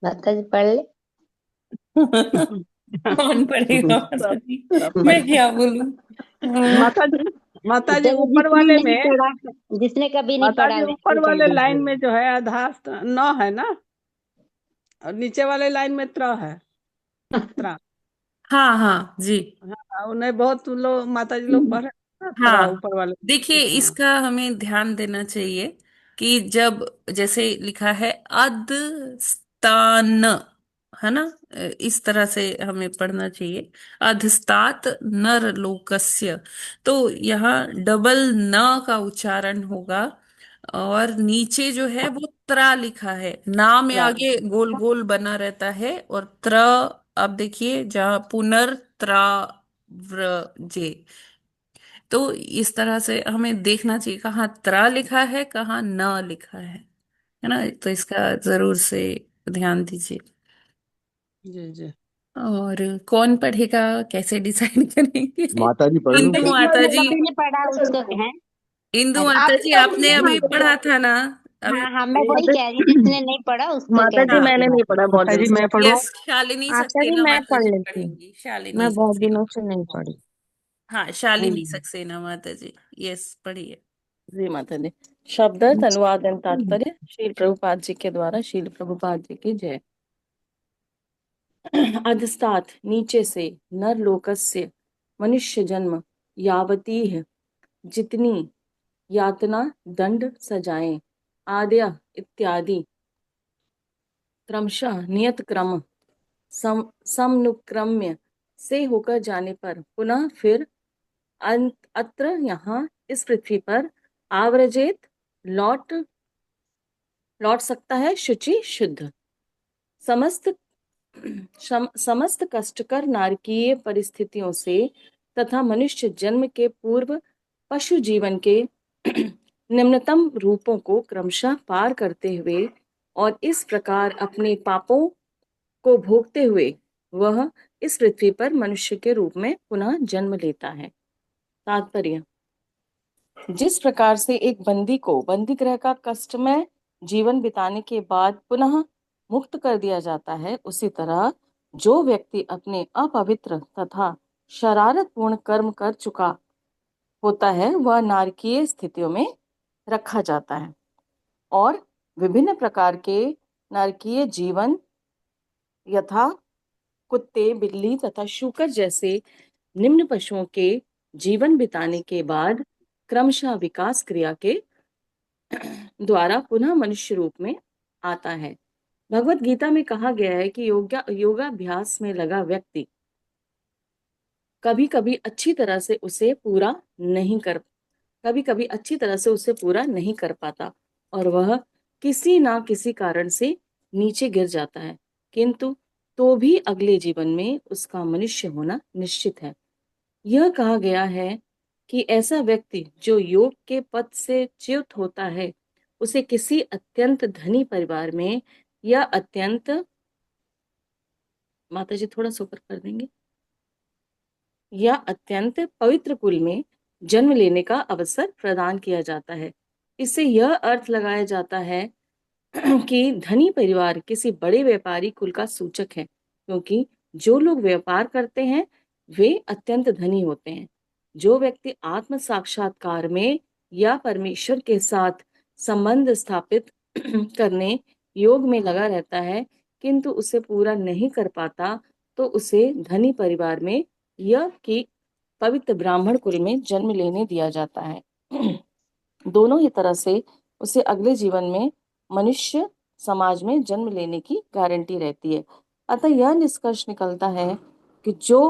माता जी पढ़ ले। कौन पढ़ेगा माता सब जी? सब मैं पढ़। क्या बोलूं? माता जी चलो ऊपर जिसने वाले नहीं में, पढ़ा, जिसने कभी नहीं माता पढ़ा जी उसको ऊपर कह वाले लाइन दीजिए। में जो है अधास्त न है ना, और नीचे वाले लाइन में त्र है। त्र। हाँ हाँ जी। हाँ, उन्हें बहुत लोग माता जी लोग पढ़ रहे हैं ना, त्र हाँ ऊपर वाले। देखिए, हाँ इसका हमें ध्यान देना चाहिए कि जब जैसे लिखा है अद स्थान, है ना, इस तरह से हमें पढ़ना चाहिए, अधस्तात नर लोकस्य। तो यहाँ डबल न का उच्चारण होगा और नीचे जो है वो त्रा लिखा है, ना में त्र। आगे गोल गोल बना रहता है और त्र। अब देखिए जहाँ पुनर्त्रा व्रजे, तो इस तरह से हमें देखना चाहिए कहाँ त्रा लिखा है कहाँ न लिखा है ना। तो इसका जरूर से ध्यान दीजिए। जी जी। और कौन पढ़ेगा, कैसे डिसाइड करेंगे? माता जी पढ़ लूं इंदु क्या? माता जिसने जी, कभी नहीं पढ़ा उसको है। इंदु हरे माता कृष्ण। जी आपने अभी पढ़ा था ना अभी? हाँ हाँ, मैं वही कह रही हूँ, जिसने नहीं पढ़ा उसको माता कह जी हाँ दीजिए मैंने नहीं माता पढ़ा जी। बहुत माता दिन जी से। मैं पढ़ूं? यस, शालिनी माता जी सक्सेना मैं माता पढ़ जी लेती हूँ, पढ़ेंगी, शालिनी मैं बहुत सक्सेना। दिनों से नहीं पढ़ी। हाँ, शालिनी सक्सेना माता जी, यस पढ़िए। जी माता जी। शब्दार्थ अनुवाद एवं तात्पर्य श्रील प्रभुपाद जी के द्वारा। श्रील प्रभुपाद जी की जय। अधस्तात् नीचे से, नर लोकस्य मनुष्य जन्म, यावती है जितनी, यातना दंड सजाएं, आद्य इत्यादि, क्रमशः नियत क्रम, समनुक्रम्य से होकर जाने पर, पुनः फिर अत्र यहाँ इस पृथ्वी पर, आवरजेत लौट लौट सकता है, शुचि शुद्ध। समस्त समस्त कष्टकर नारकीय परिस्थितियों से तथा मनुष्य जन्म के पूर्व पशु जीवन के निम्नतम रूपों को क्रमशः पार करते हुए और इस प्रकार अपने पापों को भोगते हुए वह इस पृथ्वी पर मनुष्य के रूप में पुनः जन्म लेता है। तात्पर्य: जिस प्रकार से एक बंदी को बंदी गृह का कष्टमय जीवन बिताने के बाद पुनः मुक्त कर दिया जाता है, उसी तरह जो व्यक्ति अपने अपवित्र तथा शरारतपूर्ण कर्म कर चुका होता है वह नारकीय स्थितियों में रखा जाता है और विभिन्न प्रकार के नारकीय जीवन यथा कुत्ते, बिल्ली तथा शूकर जैसे निम्न पशुओं के जीवन बिताने के बाद क्रमशः विकास क्रिया के द्वारा पुनः मनुष्य रूप में आता है। भगवत गीता में कहा गया है कि योगाभ्यास में लगा व्यक्ति कभी कभी अच्छी तरह से उसे पूरा नहीं कर पाता और वह किसी ना किसी कारण से नीचे गिर जाता है, किंतु तो भी अगले जीवन में उसका मनुष्य होना निश्चित है। यह कहा गया है कि ऐसा व्यक्ति जो योग के पथ से च्युत होता है, उसे किसी अत्यंत धनी परिवार में या अत्यंत, माता जी थोड़ा सा ऊपर कर देंगे, या अत्यंत पवित्र कुल में जन्म लेने का अवसर प्रदान किया जाता है। इससे यह अर्थ लगाया जाता है कि धनी परिवार किसी बड़े व्यापारी कुल का सूचक है, क्योंकि जो लोग व्यापार करते हैं वे अत्यंत धनी होते हैं। जो व्यक्ति आत्म साक्षात्कार में या परमेश्वर के साथ संबंध स्थापित करने योग में लगा रहता है किंतु उसे पूरा नहीं कर पाता, तो उसे धनी परिवार में या कि पवित्र ब्राह्मण कुल में जन्म लेने दिया जाता है। दोनों ही तरह से उसे अगले जीवन में मनुष्य समाज में जन्म लेने की गारंटी रहती है। अतः यह निष्कर्ष निकलता है कि जो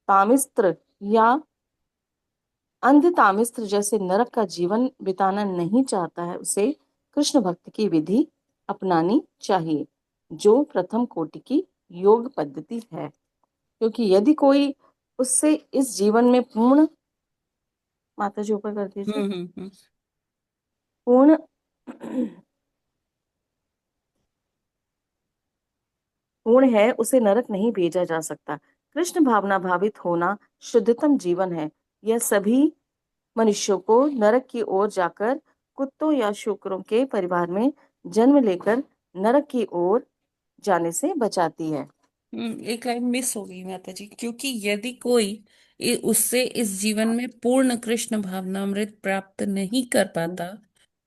तामिस्त्र या अंध तामिस्त्र जैसे नरक का जीवन बिताना नहीं चाहता है, उसे कृष्ण भक्ति की विधि अपनानी चाहिए, जो प्रथम कोटि की योग पद्धति है। क्योंकि यदि कोई उससे इस जीवन में पूर्ण, माता जी ऊपर कर दीजिए, पूर्ण पूर्ण है, उसे नरक नहीं भेजा जा सकता। कृष्ण भावना भावित होना शुद्धतम जीवन है। यह सभी मनुष्यों को नरक की ओर जाकर कुत्तों या शुकरों के परिवार में जन्म लेकर नरक की ओर जाने से बचाती है। एक लाइन मिस हो गई माता जी, क्योंकि यदि कोई उससे इस जीवन में पूर्ण कृष्ण भावनामृत प्राप्त नहीं कर पाता,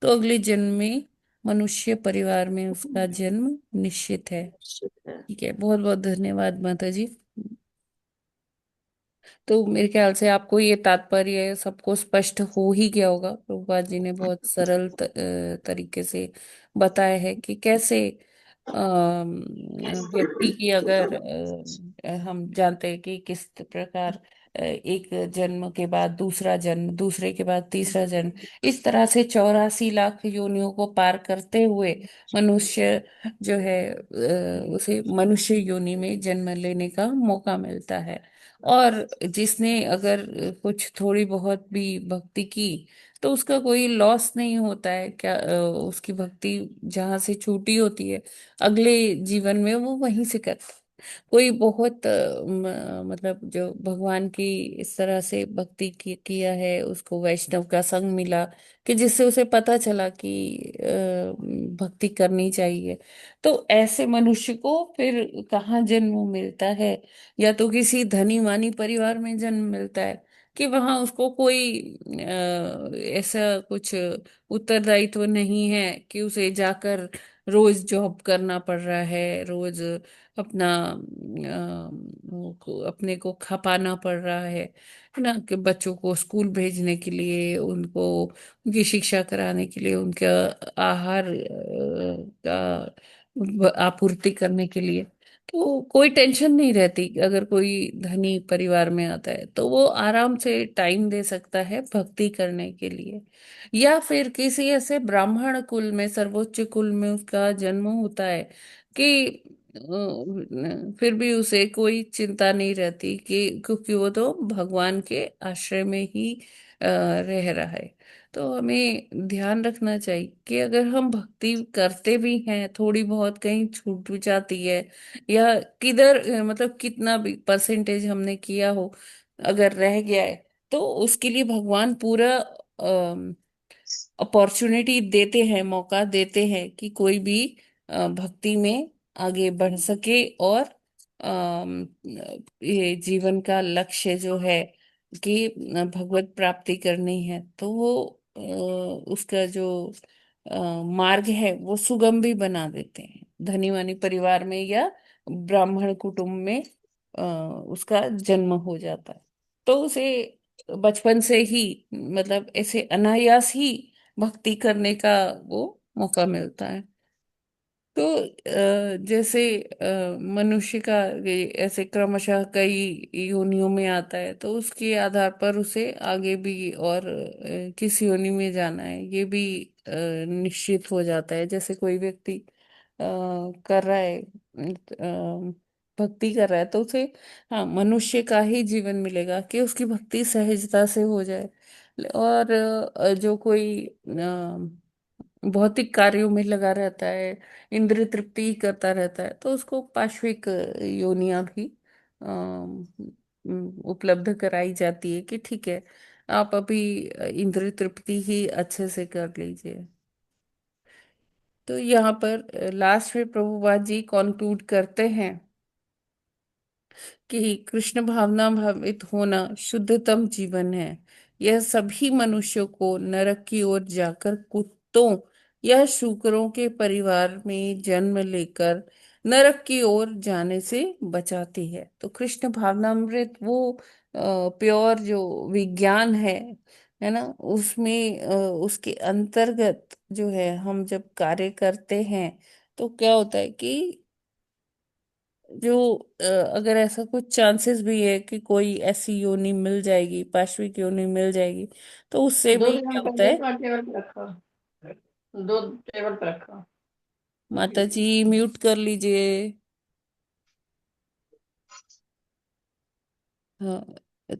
तो अगले जन्म में मनुष्य परिवार में उसका जन्म निश्चित है। ठीक है, बहुत बहुत धन्यवाद माता जी। तो मेरे ख्याल से आपको ये तात्पर्य सबको स्पष्ट हो ही गया होगा। प्रभुपाद जी ने बहुत सरल तरीके से बताया है कि कैसे व्यक्ति की, अगर हम जानते हैं कि किस प्रकार एक जन्म के बाद दूसरा जन्म, दूसरे के बाद तीसरा जन्म, इस तरह से 84 लाख योनियों को पार करते हुए मनुष्य जो है उसे मनुष्य योनि में जन्म लेने का मौका मिलता है। और जिसने अगर कुछ थोड़ी बहुत भी भक्ति की, तो उसका कोई लॉस नहीं होता है क्या। उसकी भक्ति जहाँ से छूटी होती है, अगले जीवन में वो वहीं से करता है। कोई बहुत मतलब जो भगवान की इस तरह से भक्ति किया है, उसको वैष्णव का संग मिला कि जिससे उसे पता चला कि भक्ति करनी चाहिए, तो ऐसे मनुष्य को फिर कहाँ जन्म मिलता है। या तो किसी धनी मानी परिवार में जन्म मिलता है कि वहां उसको कोई ऐसा कुछ उत्तरदायित्व नहीं है कि उसे जाकर रोज जॉब करना पड़ रहा है, रोज अपना अपने को खपाना पड़ रहा है ना, कि बच्चों को स्कूल भेजने के लिए, उनको उनकी शिक्षा कराने के लिए, उनका आहार का आपूर्ति करने के लिए। तो कोई टेंशन नहीं रहती। अगर कोई धनी परिवार में आता है तो वो आराम से टाइम दे सकता है भक्ति करने के लिए। या फिर किसी ऐसे ब्राह्मण कुल में, सर्वोच्च कुल में उसका जन्म होता है कि फिर भी उसे कोई चिंता नहीं रहती, कि क्योंकि वो तो भगवान के आश्रय में ही रह रहा है। तो हमें ध्यान रखना चाहिए कि अगर हम भक्ति करते भी हैं, थोड़ी बहुत कहीं छूट भी जाती है, या किधर मतलब कितना भी परसेंटेज हमने किया हो, अगर रह गया है, तो उसके लिए भगवान पूरा अपॉर्चुनिटी देते हैं, मौका देते हैं कि कोई भी भक्ति में आगे बढ़ सके, और ये जीवन का लक्ष्य जो है कि भगवत प्राप्ति करनी है, तो वो उसका जो मार्ग है वो सुगम भी बना देते हैं। धनी वानी परिवार में या ब्राह्मण कुटुंब में उसका जन्म हो जाता है, तो उसे बचपन से ही, मतलब ऐसे अनायास ही भक्ति करने का वो मौका मिलता है। तो जैसे मनुष्य का ये ऐसे क्रमशः कई योनियों में आता है, तो उसके आधार पर उसे आगे भी और किस योनि में जाना है ये भी निश्चित हो जाता है। जैसे कोई व्यक्ति कर रहा है, भक्ति कर रहा है, तो उसे, हाँ, मनुष्य का ही जीवन मिलेगा कि उसकी भक्ति सहजता से हो जाए। और जो कोई भौतिक कार्यों में लगा रहता है, इंद्रिय तृप्ति ही करता रहता है, तो उसको पाश्विक योनियां भी उपलब्ध कराई जाती है कि ठीक है, आप अभी इंद्रिय तृप्ति ही अच्छे से कर लीजिए। तो यहाँ पर लास्ट में प्रभुपाद जी कॉन्क्लूड करते हैं कि कृष्ण भावना भावित होना शुद्धतम जीवन है। यह सभी मनुष्यों को नरक की ओर जाकर कुत्तों या शूकरों के परिवार में जन्म लेकर नरक की ओर जाने से बचाती है। तो कृष्ण भावनामृत वो प्योर जो विज्ञान है ना, उसमें उसके अंतर्गत जो है हम जब कार्य करते हैं तो क्या होता है कि जो अगर ऐसा कुछ चांसेस भी है कि कोई ऐसी योनि मिल जाएगी, पाशविक योनि मिल जाएगी, तो उससे भी दूध क्या हम होता पहले है। अपना टेबल पे रखो, दूध टेबल पे रखो। माता जी म्यूट कर लीजिए। हाँ,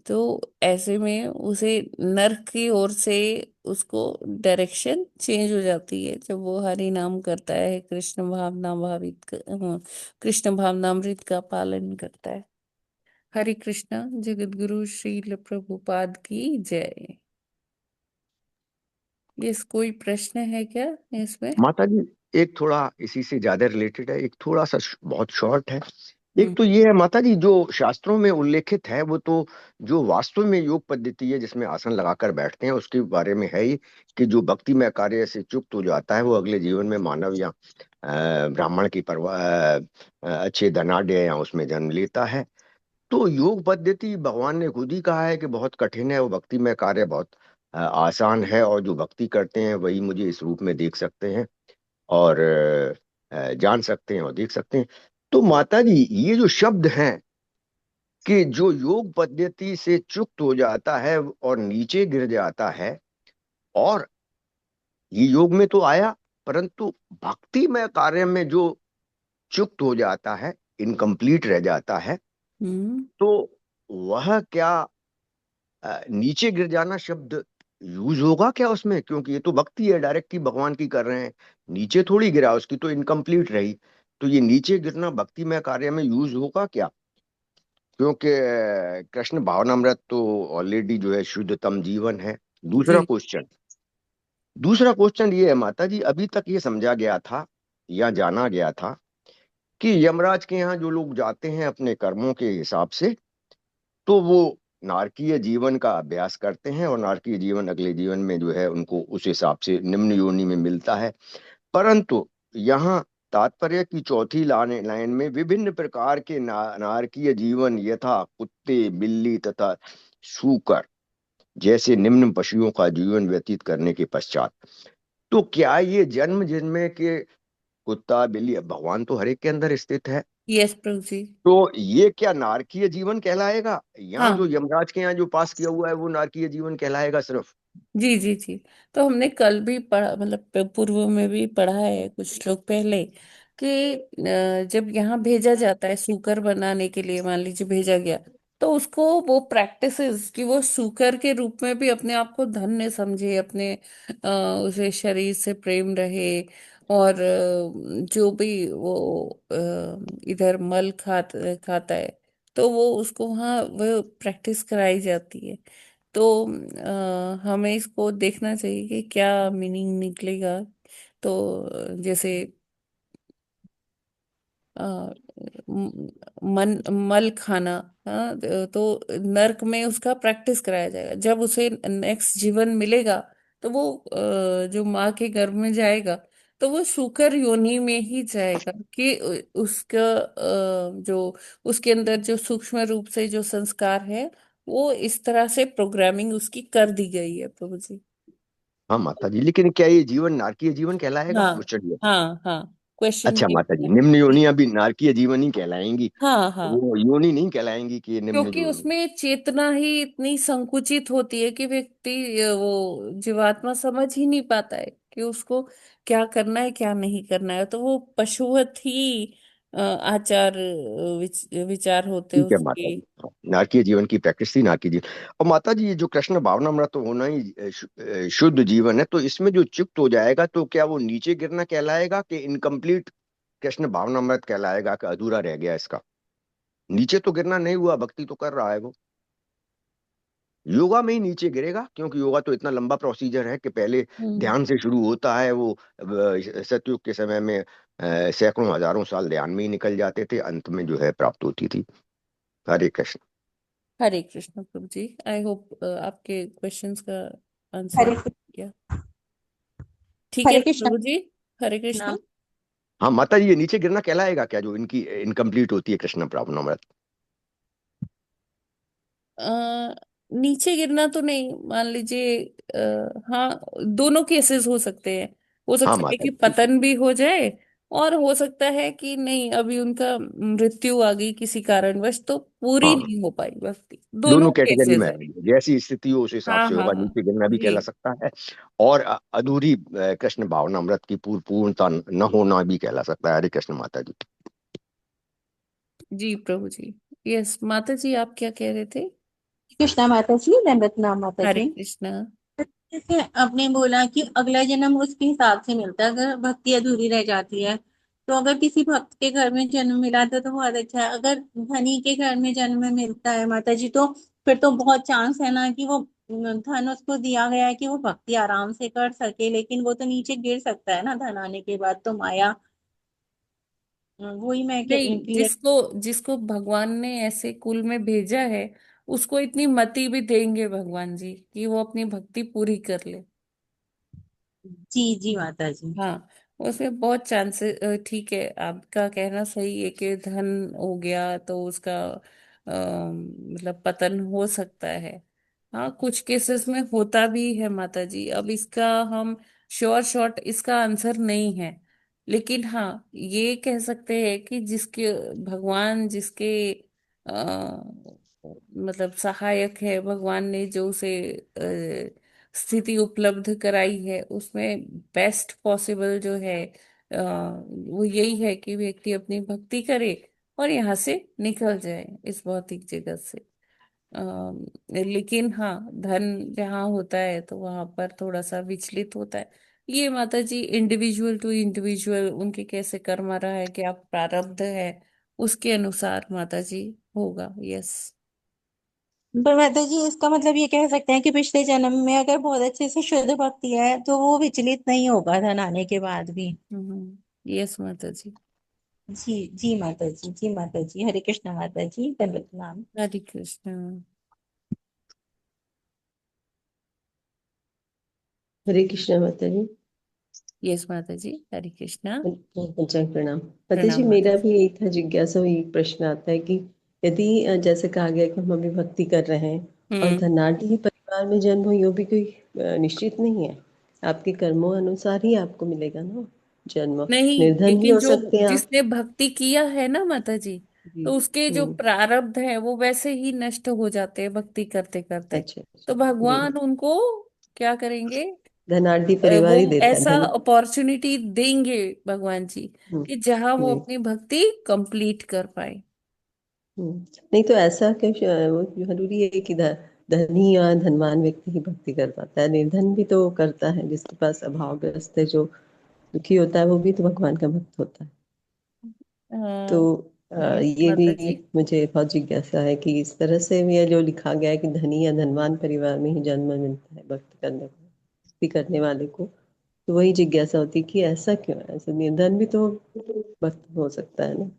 तो ऐसे में उसे नर्क की ओर से उसको डायरेक्शन चेंज हो जाती है जब वो हरि नाम करता है, कृष्ण भावनामृत का पालन करता है। हरे कृष्णा। जगत गुरु श्रील प्रभुपाद की जय। यस, कोई प्रश्न है क्या इसमें? माता जी एक थोड़ा इसी से ज्यादा रिलेटेड है, एक थोड़ा सा बहुत शॉर्ट है। हम्म। एक तो ये है माता जी, जो शास्त्रों में उल्लेखित है वो तो जो वास्तव में योग पद्धति है जिसमें आसन लगाकर बैठते हैं उसके बारे में है ही, कि जो भक्ति में कार्य से चुक्त हो जाता है वो अगले जीवन में मानव या ब्राह्मण की परवाह अच्छे धनाढ्य या उसमें जन्म लेता है। तो योग पद्धति भगवान ने खुद ही कहा है कि बहुत कठिन है, वो भक्ति में कार्य बहुत आसान है, और जो भक्ति करते हैं वही मुझे इस रूप में देख सकते हैं और जान सकते हैं और देख सकते हैं। तो माता जी ये जो शब्द हैं कि जो योग पद्धति से चुक्त हो जाता है और नीचे गिर जाता है, और ये योग में तो आया परंतु भक्ति में कार्य में जो चुक्त हो जाता है, इनकम्प्लीट रह जाता है, हम्म। तो वह क्या नीचे गिर जाना शब्द यूज होगा क्या उसमें? क्योंकि ये तो भक्ति है, डायरेक्ट ही भगवान की कर रहे हैं, नीचे थोड़ी गिरा, उसकी तो इनकम्प्लीट रही। तो ये नीचे गिरना भक्ति में कार्य में यूज होगा क्या? क्योंकि कृष्ण भावनामृत तो ऑलरेडी जो है शुद्धतम जीवन है। दूसरा जी। क्वेश्चन दूसरा क्वेश्चन ये है माता जी, अभी तक ये समझा गया था या जाना गया था कि यमराज के यहाँ जो लोग जाते हैं अपने कर्मों के हिसाब से, तो वो नारकीय जीवन का अभ्यास करते हैं और नारकीय जीवन अगले जीवन में जो है उनको उस हिसाब से निम्न योनि में मिलता है। परंतु यहाँ तात्पर्य की चौथी लाइन में विभिन्न प्रकार के नारकीय जीवन यथा कुत्ते, बिल्ली तथा शूकर जैसे निम्न पशुओं का जीवन व्यतीत करने के पश्चात, तो क्या ये जन्म जन्म के कुत्ता बिल्ली, अब भगवान तो हर एक के अंदर स्थित है, यस प्रभु जी। तो ये क्या नारकीय जीवन कहलाएगा? यहाँ जो हाँ यमराज के यहाँ जो पास किया हुआ है वो नारकीय जीवन कहलाएगा सिर्फ? जी जी जी। तो हमने कल भी पढ़ा, मतलब पूर्व में भी पढ़ा है कुछ श्लोक पहले कि जब यहाँ भेजा जाता है सूकर बनाने के लिए, मान लीजिए भेजा गया, तो उसको वो प्रैक्टिसेस कि वो सूकर के रूप में भी अपने आप को धन्य समझे, अपने उसे शरीर से प्रेम रहे, और जो भी वो इधर मल खाता है, तो वो उसको वहाँ वो प्रैक्टिस कराई जाती है। तो हमें इसको देखना चाहिए कि क्या मीनिंग निकलेगा। तो जैसे अ, म- मल खाना, हाँ, तो नर्क में उसका प्रैक्टिस कराया जाएगा। जब उसे नेक्स्ट जीवन मिलेगा तो वो जो माँ के गर्भ में जाएगा तो वो शुकर योनि में ही जाएगा, कि उसका जो उसके अंदर जो सूक्ष्म रूप से जो संस्कार है वो इस तरह से प्रोग्रामिंग उसकी कर दी गई है प्रभु जी। हाँ माता जी, लेकिन क्या ये जीवन नारकीय जीवन कहलाएगा? हाँ क्वेश्चन ये। हाँ हाँ, क्वेश्चन अच्छा ये माता जी, है। निम्न योनियां भी नारकीय जीवन ही कहलाएंगी, हाँ हाँ, वो योनि नहीं कहलाएंगी कि ये निम्न क्योंकि योनि? उसमें चेतना ही इतनी संकुचित होती है कि व्यक्ति वो जीवात्मा समझ ही नहीं पाता है कि उसको क्या करना है क्या नहीं करना है, तो वो पशुवत ही आचार विचार होते हैं ठीक है माता उसके। जी, हाँ, नारकीय जीवन की प्रैक्टिस थी, नारकीय जीवन। और माता जी ये जो कृष्ण भावनामृत तो होना ही शुद्ध जीवन है, तो इसमें जो चुक्त हो जाएगा तो क्या वो नीचे गिरना कहलाएगा कि इनकम्प्लीट कृष्ण भावनामृत कहलाएगा कि अधूरा रह गया इसका? नीचे तो गिरना नहीं हुआ, भक्ति तो कर रहा है वो। योगा में ही नीचे गिरेगा, क्योंकि योगा तो इतना लंबा प्रोसीजर है कि पहले ध्यान से शुरू होता है। वो सतयुग के समय में सैकड़ों हजारों साल ध्यान में ही निकल जाते थे, अंत में जो है प्राप्त होती थी। हरे कृष्ण। हरे कृष्ण प्रभु जी। आई होप आपके क्वेश्चंस का आंसर हरे किया। ठीक है हरे ना कृष्णा। प्रभु जी? हरे कृष्ण। हाँ माता जी, ये नीचे गिरना कहलाएगा क्या, जो इनकी इनकम्प्लीट होती है कृष्ण प्रावनामृत? अ, नीचे गिरना तो नहीं, मान लीजिए हाँ, दोनों केसेस हो सकते हैं। हो हाँ सकता है माता कि जी, ठीक है। पतन भी हो जाए, और हो सकता है कि नहीं, अभी उनका मृत्यु आ गई किसी कारणवश, तो पूरी हाँ, नहीं हो पाई भक्ति। दोनों दोनों कैटेगरी केसेस में है। आएंगे, जैसी स्थिति हो उस हिसाब हाँ से हाँ होगा। हाँ। नीचे गिरना भी जी कहला सकता है, और अधूरी कृष्ण भावनामृत की पूर्णता न होना भी कहला सकता है। हरे कृष्ण माता जी। जी प्रभु जी। यस माता जी, आप क्या कह रहे थे? कृष्णा माता जी, दंडवत प्रणाम माता हरे जी। कृष्णा। जैसे आपने बोला कि अगला जन्म उसके हिसाब से मिलता है, अगर भक्ति अधूरी रह जाती है तो अगर किसी भक्त के घर में जन्म मिला तो बहुत अच्छा है। अगर धनी के घर में जन्म मिलता है माता जी, तो फिर तो बहुत चांस है ना कि वो धन उसको दिया गया है कि वो भक्ति आराम से कर सके, लेकिन वो तो नीचे गिर सकता है ना धन आने के बाद, तो माया। वही मैं नहीं, क्लियर। जिसको जिसको भगवान ने ऐसे कुल में भेजा है, उसको इतनी मति भी देंगे भगवान जी कि वो अपनी भक्ति पूरी कर ले। जी जी माता जी। हाँ, उसमें बहुत चांसेस। ठीक है, आपका कहना सही है कि धन हो गया तो उसका मतलब पतन हो सकता है। हाँ, कुछ केसेस में होता भी है माता जी। अब इसका हम श्योर शॉट इसका आंसर नहीं है, लेकिन हाँ, ये कह सकते हैं कि जिसके भगवान जिसके मतलब सहायक है, भगवान ने जो उसे स्थिति उपलब्ध कराई है, उसमें बेस्ट पॉसिबल जो है वो यही है कि व्यक्ति अपनी भक्ति करे और यहाँ से निकल जाए इस भौतिक जगत से। लेकिन हाँ, धन जहाँ होता है तो वहां पर थोड़ा सा विचलित होता है। ये माता जी इंडिविजुअल टू इंडिविजुअल उनके कैसे कर्म आ रहा है, कि आप प्रारब्ध है उसके अनुसार माता जी होगा। यस। पर माता जी, इसका मतलब ये कह सकते हैं कि पिछले जन्म में अगर बहुत अच्छे से शुद्ध भक्ति है तो वो विचलित नहीं होगा धन आने के बाद भी। यस माता जी। जी जी माता जी, जी माता जी। हरे कृष्णा माता जी, दंडवत प्रणाम। हरे कृष्ण। हरे कृष्णा माता जी। यस माता जी। हरे कृष्णा। पंचांग प्रणाम माता जी। प्रणाम माता मेरा जी। भी यही था, जिज्ञासा हुई, प्रश्न आता है कि यदि जैसे कहा गया कि हम अभी भक्ति कर रहे हैं और हम्म। धनाढ़ी परिवार में जन्म हो, ये भी कोई निश्चित नहीं है। आपके कर्मों अनुसार ही आपको मिलेगा ना जन्म। नहीं, निर्धन भी लेकिन हो जो सकते हैं आप। जिसने भक्ति किया है ना माता जी, जी। तो उसके जो हम्म। प्रारब्ध है वो वैसे ही नष्ट हो जाते हैं भक्ति करते करते। अच्छा तो अच्छा। जी। भगवान उनको क्या करेंगे? धनाढ़ी वो परिवार ही देता है ऐसा धन। अपॉर्चुनिटी देंगे भगवान जी कि जहां वो जी। अपनी भक्ति कंप्लीट कर पाए। नहीं तो ऐसा क्या वो जरूरी है कि धनी या धनवान व्यक्ति ही भक्ति कर पाता है? निर्धन भी तो करता है, जिसके पास अभावग्रस्त है, जो दुखी होता है, वो भी तो भगवान का भक्त होता है। तो यस ये भी माता जी। मुझे बहुत जिज्ञासा है कि इस तरह से भी ये जो लिखा गया है कि धनी या धनवान परिवार में ही जन्म मिलता है भक्ति करने को, भक्ति करने वाले को। तो वही जिज्ञासा होती है कि ऐसा क्यों है? ऐसा निर्धन भी तो भक्त हो सकता है ना।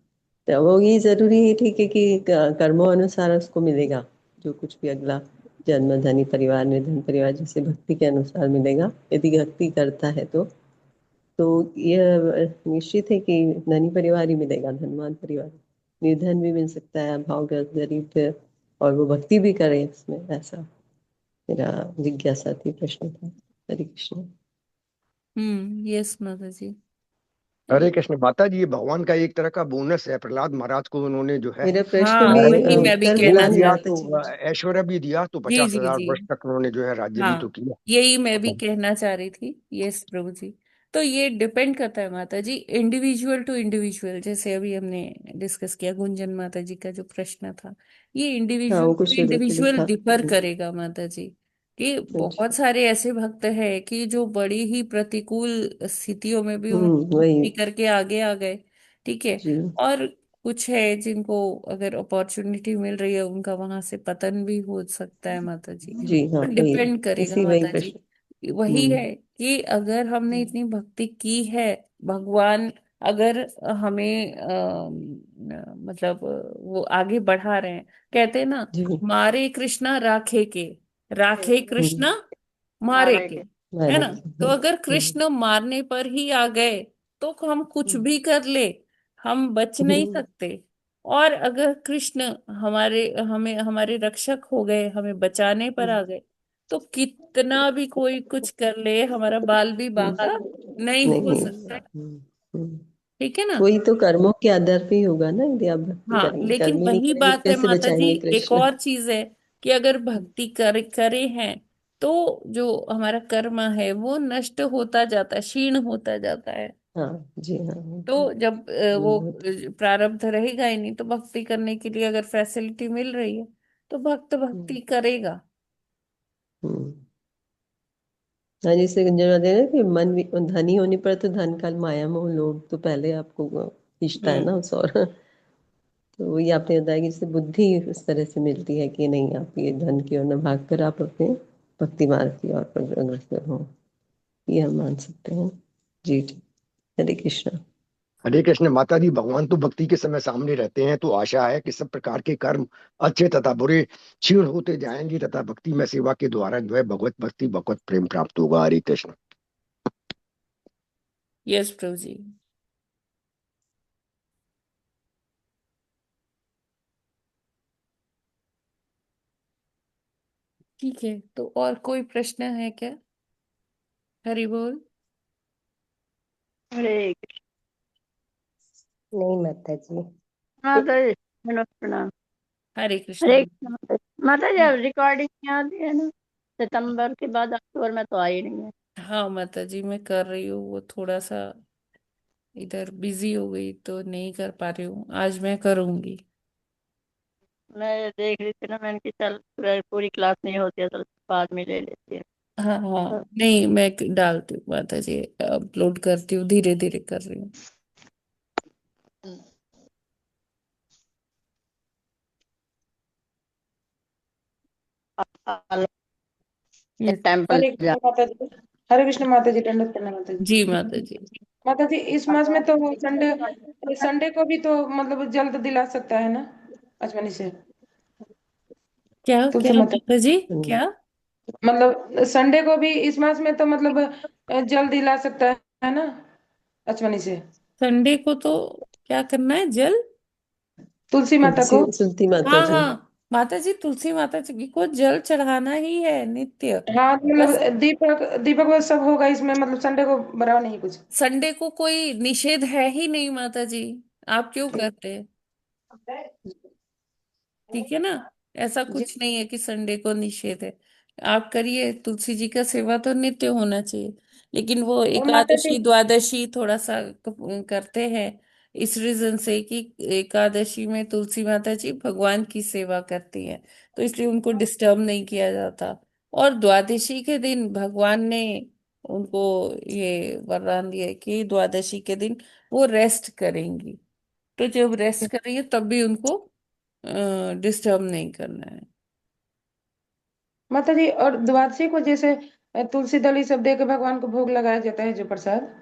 तो वो ये जरूरी है, ठीक है, कि कर्मों अनुसार उसको मिलेगा जो कुछ भी अगला जन्म। धनी परिवार निर्धन परिवार जैसे भक्ति के अनुसार मिलेगा, यदि भक्ति करता है तो यह निश्चित है कि धनी परिवार ही मिलेगा, धनवान परिवार। निर्धन भी मिल सकता है, अभावग्रस्त गरीब है, और वो भक्ति भी करे इसमें। ऐसा मेरा जिज्ञासा थी, प्रश्न था। हरे कृष्ण। यस माता जी। हरे कृष्ण माता जी, ये भगवान का एक तरह का बोनस है। प्रहलाद महाराज को उन्होंने जो है मेरा प्रश्न हाँ, भी वही मैं भी उत्तर वो भी कहना मिला नहीं दिया, चाह माता रही तो जी थी। मुझे। ऐश्वर्य भी दिया, तो जी पचास जी हजार जी। वर्ष तक उन्होंने जो है राज्य भी तो हाँ, किया। यही मैं भी कहना चाह रही थी। यस प्रभु जी। तो ये डिपेंड करता है माता जी, इंडिविजुअल टू इंडिविजुअल, जैसे अभी हमने डिस्कस किया गुंजन माता जी का जो प्रश्न था। ये हाँ, इंडिविजुअल वो टू कुछ जगह पे इंडिविजुअल लिखा। डिफर करेगा माता जी, कि बहुत अच्छा। सारे ऐसे भक्त हैं कि जो बड़ी ही प्रतिकूल स्थितियों में भी उन्होंने वही। भक्ति करके आगे आ गए। ठीक है। जी। और कुछ है जिनको अगर अपॉर्चुनिटी मिल रही है उनका वहां से पतन भी हो सकता है माता जी। जी हाँ, वही डिपेंड करेगा वही माता जी। प्रश्न। वही है कि अगर हमने इतनी भक्ति की है, भगवान अगर हमें मतलब वो आगे बढ़ा रहे हैं, कहते हैं ना, जी। मारे कृष्णा राखे के, राखे कृष्णा मारे के, है मारे ना। तो अगर कृष्ण मारने पर ही आ गए तो हम कुछ भी कर ले, हम बच नहीं सकते। और अगर कृष्ण हमारे हमें हमारे रक्षक हो गए, हमें बचाने पर आ गए, तो कितना भी कोई कुछ कर ले, हमारा बाल भी बांका नहीं हो नहीं। सकता। ठीक है ना। वही तो कर्मों के आधार पे ही होगा ना, यदि आप भक्ति हाँ, करेंगे, लेकिन कर्म ही नहीं वही करेंगे तो बात है कैसे माता जी, बचाएंगे एक कृष्ण। और चीज है कि अगर भक्ति करे हैं तो जो हमारा कर्म है वो नष्ट होता जाता है, क्षीण होता जाता है। हाँ जी, हाँ तो जब वो बहुत। प्रारब्ध रहेगा ही नहीं, तो भक्ति करने के लिए अगर फैसिलिटी मिल रही है तो भक्त भक्ति करेगा। हम्म। हाँ, जैसे कहते हैं ना कि मन धनी होने पर तो धन काल माया मोह लोभ तो पहले आपको खींचता है ना उस और। तो वही आपने बताया कि जैसे बुद्धि उस तरह से मिलती है कि नहीं, आप ये धन की ओर न भाग कर आप अपने भक्ति मार्ग की ओर पर अग्रसर हो, ये हम मान सकते हैं। जी जी, हरे कृष्णा। हरे कृष्ण। माता जी, भगवान तो भक्ति के समय सामने रहते हैं, तो आशा है कि सब प्रकार के कर्म अच्छे तथा बुरे क्षीण होते जाएंगे तथा भक्ति में सेवा के द्वारा जो है भगवत भक्ति भगवत प्रेम प्राप्त होगा। हरे कृष्ण। यस प्रभु जी। ठीक है, तो और कोई प्रश्न है क्या? हरि बोल। हरे नहीं माता जी। माता जी, प्रणाम। हरे कृष्ण। हरे कृष्ण माता जी। माता जी, अब रिकॉर्डिंग में आती है ना, सितंबर के बाद अक्टूबर में तो आई नहीं है। हाँ माता जी, मैं कर रही हूँ, वो थोड़ा सा इधर बिजी हो गई तो नहीं कर पा रही हूँ, आज मैं करूंगी। मैं देख रही थी ना, मैंने कि चल पूरी क्लास नहीं होती है तो बाद में ले लेती है। हाँ हाँ, नहीं मैं डालती हूँ माता जी, अपलोड करती हूँ, धीरे धीरे कर रही हूँ। टेम्पल हरे जा। कृष्ण माता जी। हरे कृष्ण माता जी, दंडवत प्रणाम माता जी। जी माता जी। माता जी, इस मास में तो संडे संडे को भी तो मतलब जल्द दिला सकता है ना अश्वनी से, क्या क्या तुलसी माता। माता जी, क्या? मतलब संडे को भी इस मास में तो मतलब जल्द दिला सकता है ना अश्वनी से, संडे को तो क्या करना है, जल? तुलसी माता तुलसी को। तुलसी माता हाँ जी। हाँ माता जी, तुलसी माता जी को जल चढ़ाना ही है नित्य। हाँ तो बस मतलब दीपक दीपक वो सब होगा इसमें, मतलब संडे को बराबर नहीं कुछ। संडे को कोई निषेध है ही नहीं माता जी, आप क्यों करते हैं? ठीक है ना, ऐसा जी। कुछ नहीं है कि संडे को निषेध है। आप करिए, तुलसी जी का सेवा तो नित्य होना चाहिए, लेकिन वो और माता जी, एकादशी द्वादशी थोड़ा सा करते हैं, इस रीजन से कि एकादशी में तुलसी माता जी भगवान की सेवा करती हैं, तो इसलिए उनको डिस्टर्ब नहीं किया जाता। और द्वादशी के दिन भगवान ने उनको ये वरदान दिया है कि द्वादशी के दिन वो रेस्ट करेंगी, तो जब रेस्ट करेंगे तब भी उनको डिस्टर्ब नहीं करना है। माता जी और द्वादशी को जैसे तुलसी दली सब दे के भगवान को भोग लगाया जाता है जो प्रसाद,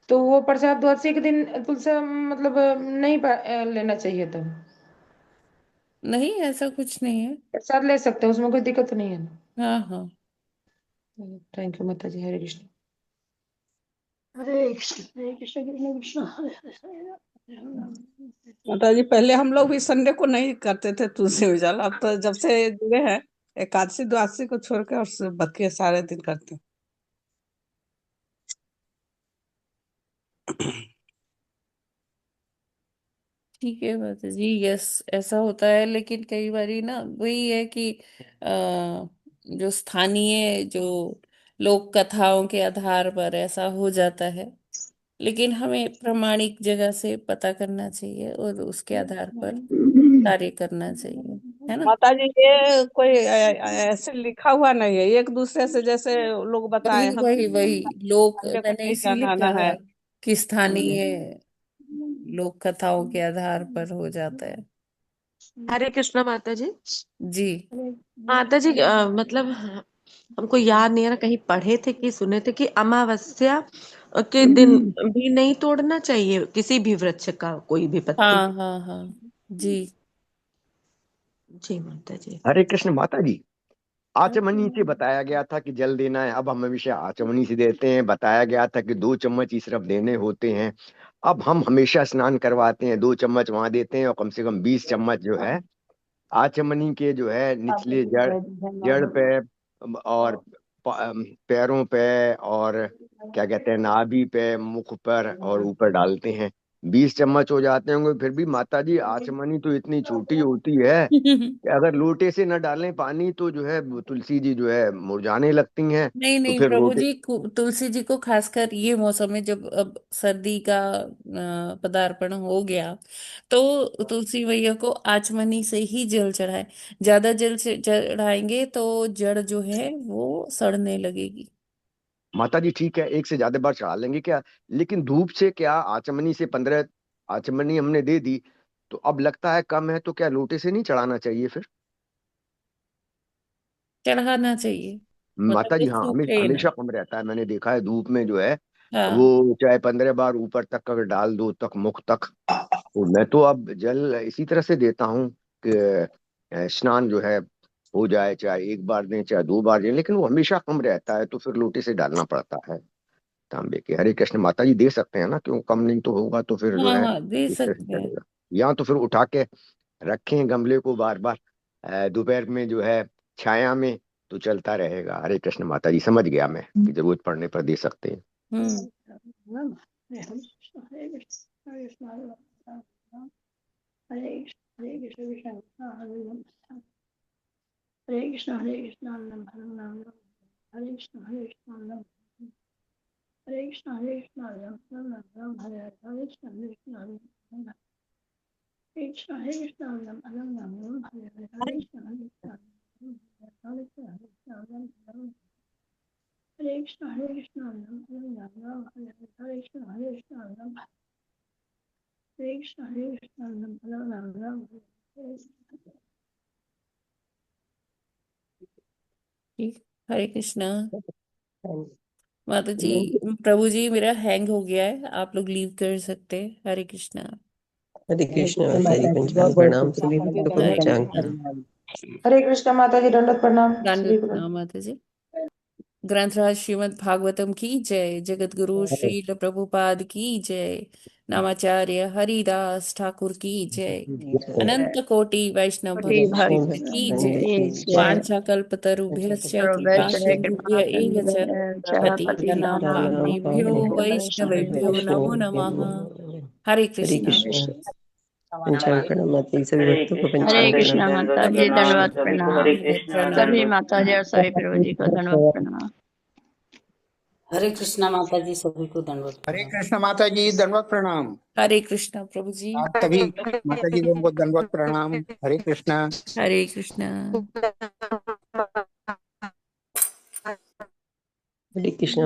तो वो प्रसाद द्वादशी के दिन तुलसी मतलब नहीं लेना चाहिए तब। नहीं, ऐसा कुछ नहीं है। प्रसाद ले सकते हैं, उसमें कोई दिक्कत नहीं है ना। हाँ हाँ। थैंक यू माता जी। हरे कृष्ण। हरे कृष्ण कृष्ण कृष्ण हरे हरे माता जी, पहले हम लोग भी संडे को नहीं करते थे तुलसी में जल, अब तो जब से जुड़े हैं एकादशी द्वादशी को छोड़ के और बाकी के सारे दिन करते हैं। ठीक है माता जी, यस ऐसा होता है, लेकिन कई बारी ना वही है कि जो स्थानीय जो लोक कथाओं के आधार पर ऐसा हो जाता है, लेकिन हमें प्रामाणिक जगह से पता करना चाहिए और उसके आधार पर कार्य करना चाहिए, है ना। माता जी, ये कोई ऐसे लिखा हुआ नहीं है, एक दूसरे से जैसे लोग बताए वही हम वही वही लोग, संडे को मैंने नहीं इसीलिए जाना कहा है। कि स्थानीय लोक कथाओं के आधार पर हो जाता है। हरे कृष्णा माता जी। जी माता जी मतलब हमको याद नहीं आ रहा, कहीं पढ़े थे कि सुने थे कि अमावस्या के दिन भी नहीं तोड़ना चाहिए किसी भी वृक्ष का कोई भी पत्ती। हाँ हाँ हाँ जी जी माता जी। हरे कृष्ण माता जी। आचमनी से बताया गया था कि जल देना है, अब हम हमेशा आचमनी से देते हैं। बताया गया था कि 2 चम्मच ही सिर्फ देने होते हैं, अब हम हमेशा स्नान करवाते हैं, 2 चम्मच वहां देते हैं और कम से कम 20 चम्मच जो है आचमनी के जो है निचले जड़ पे और पैरों पे और क्या कहते हैं नाभि पे, मुख पर और ऊपर डालते हैं। 20 चम्मच हो जाते होंगे। फिर भी माता जी आचमनी तो इतनी छोटी होती है कि अगर लोटे से न डालें पानी तो जो है तुलसी जी जो है मुरझाने लगती हैं। नहीं तो नहीं फिर प्रभु लोटे जी, तुलसी जी को खासकर ये मौसम में जब अब सर्दी का पदार्पण हो गया तो तुलसी मैया को आचमनी से ही जल चढ़ाए। ज्यादा जल से चढ़ाएंगे तो जड़ जो है वो सड़ने लगेगी। माता जी ठीक है, एक से ज्यादा बार चढ़ा लेंगे क्या, लेकिन धूप से क्या आचमनी से 15 आचमनी हमने दे दी तो अब लगता है कम है, तो क्या लोटे से नहीं चढ़ाना चाहिए फिर? चढ़ाना चाहिए, मतलब माता जी वो हाँ, सूखे ना। हमेशा कम रहता है। मैंने देखा है धूप में जो है हाँ वो चाहे 15 बार ऊपर तक अगर डाल दो तक मुख तक। तो मैं तो अब जल इसी तरह से देता हूँ कि स्नान जो है हो जाए, चाहे 1 बार दें चाहे 2 बार दें, लेकिन वो हमेशा कम रहता है तो फिर लोटे से डालना पड़ता है तांबे के। हरे कृष्ण माता जी दे सकते हैं ना, क्यों कम नहीं तो होगा तो फिर जो हाँ है हाँ दे इस तरह से सकते हैं। चलेगा। या तो फिर उठा के रखें गमले को बार बार दोपहर में जो है छाया में, तो चलता रहेगा। हरे कृष्ण माता जी, समझ गया मैं कि जरूरत पड़ने पर दे सकते हैं। हम्म हरे कृष्ण हरे कृष्ण हरे कृष्ण हरे राम हरे कृष्ण हरे कृष्ण हरे कृष्ण हरे कृष्ण हरे कृष्ण हरे कृष्ण हरे कृष्ण हरे राम हरे कृष्ण हरे कृष्ण हरे कृष्ण हरे कृष्ण हरे राम हरे कृष्ण हरे कृष्ण हरे कृष्ण हरे कृष्ण हरे कृष्ण हरे कृष्ण हरे कृष्ण हरे कृष्ण ठीक। हरे कृष्णा माता जी। प्रभु जी मेरा हैंग हो गया है, आप लोग लीव कर सकते हैं। हरे कृष्णा। हरे कृष्ण माता जी, बहुत पंचांग बहुत प्रणाम सभी शुक्रिया भक्तों को, हरे पंचांग कृष्णा। प्रणाम। हरे कृष्ण माता जी, दंडवत प्रणाम सभी दंडवत को। प्रणाम माता जी। ग्रंथराज श्रीमद् भागवतम की जय। जगत गुरु श्रील प्रभुपाद की जय। नामाचार्य हरिदास ठाकुर की जय। अनंत कोटि वैष्णव कोटि भक्त भक्त की वृंद जय। की जय। वांछा कल्पतरुभ्यश्च कृपा सर्वश्रेय सिंधुभ्य कृपा एव च पतितानां पतितानां पावनेभ्यो वैष्णवेभ्यो नमो नमः। हरे हरे कृष्णा। कृष्ण। पंचांग प्रणाम माता जी, सभी भक्तों को हरे पंचांग प्रणाम। कृष्णा माता सभी जी, भक्तों दंडवत को प्रणाम प्रणाम। सभी माता जी और सभी प्रभु जी को दंडवत प्रणाम। हरे कृष्णा माता जी, सभी को दंडवत हरे प्रणाम। कृष्ण माता जी, दंडवत प्रणाम। हरे कृष्णा प्रभु जी। आप सभी माता जी लोगों को दंडवत प्रणाम। हरे कृष्णा। हरे कृष्णा। हरे कृष्ण।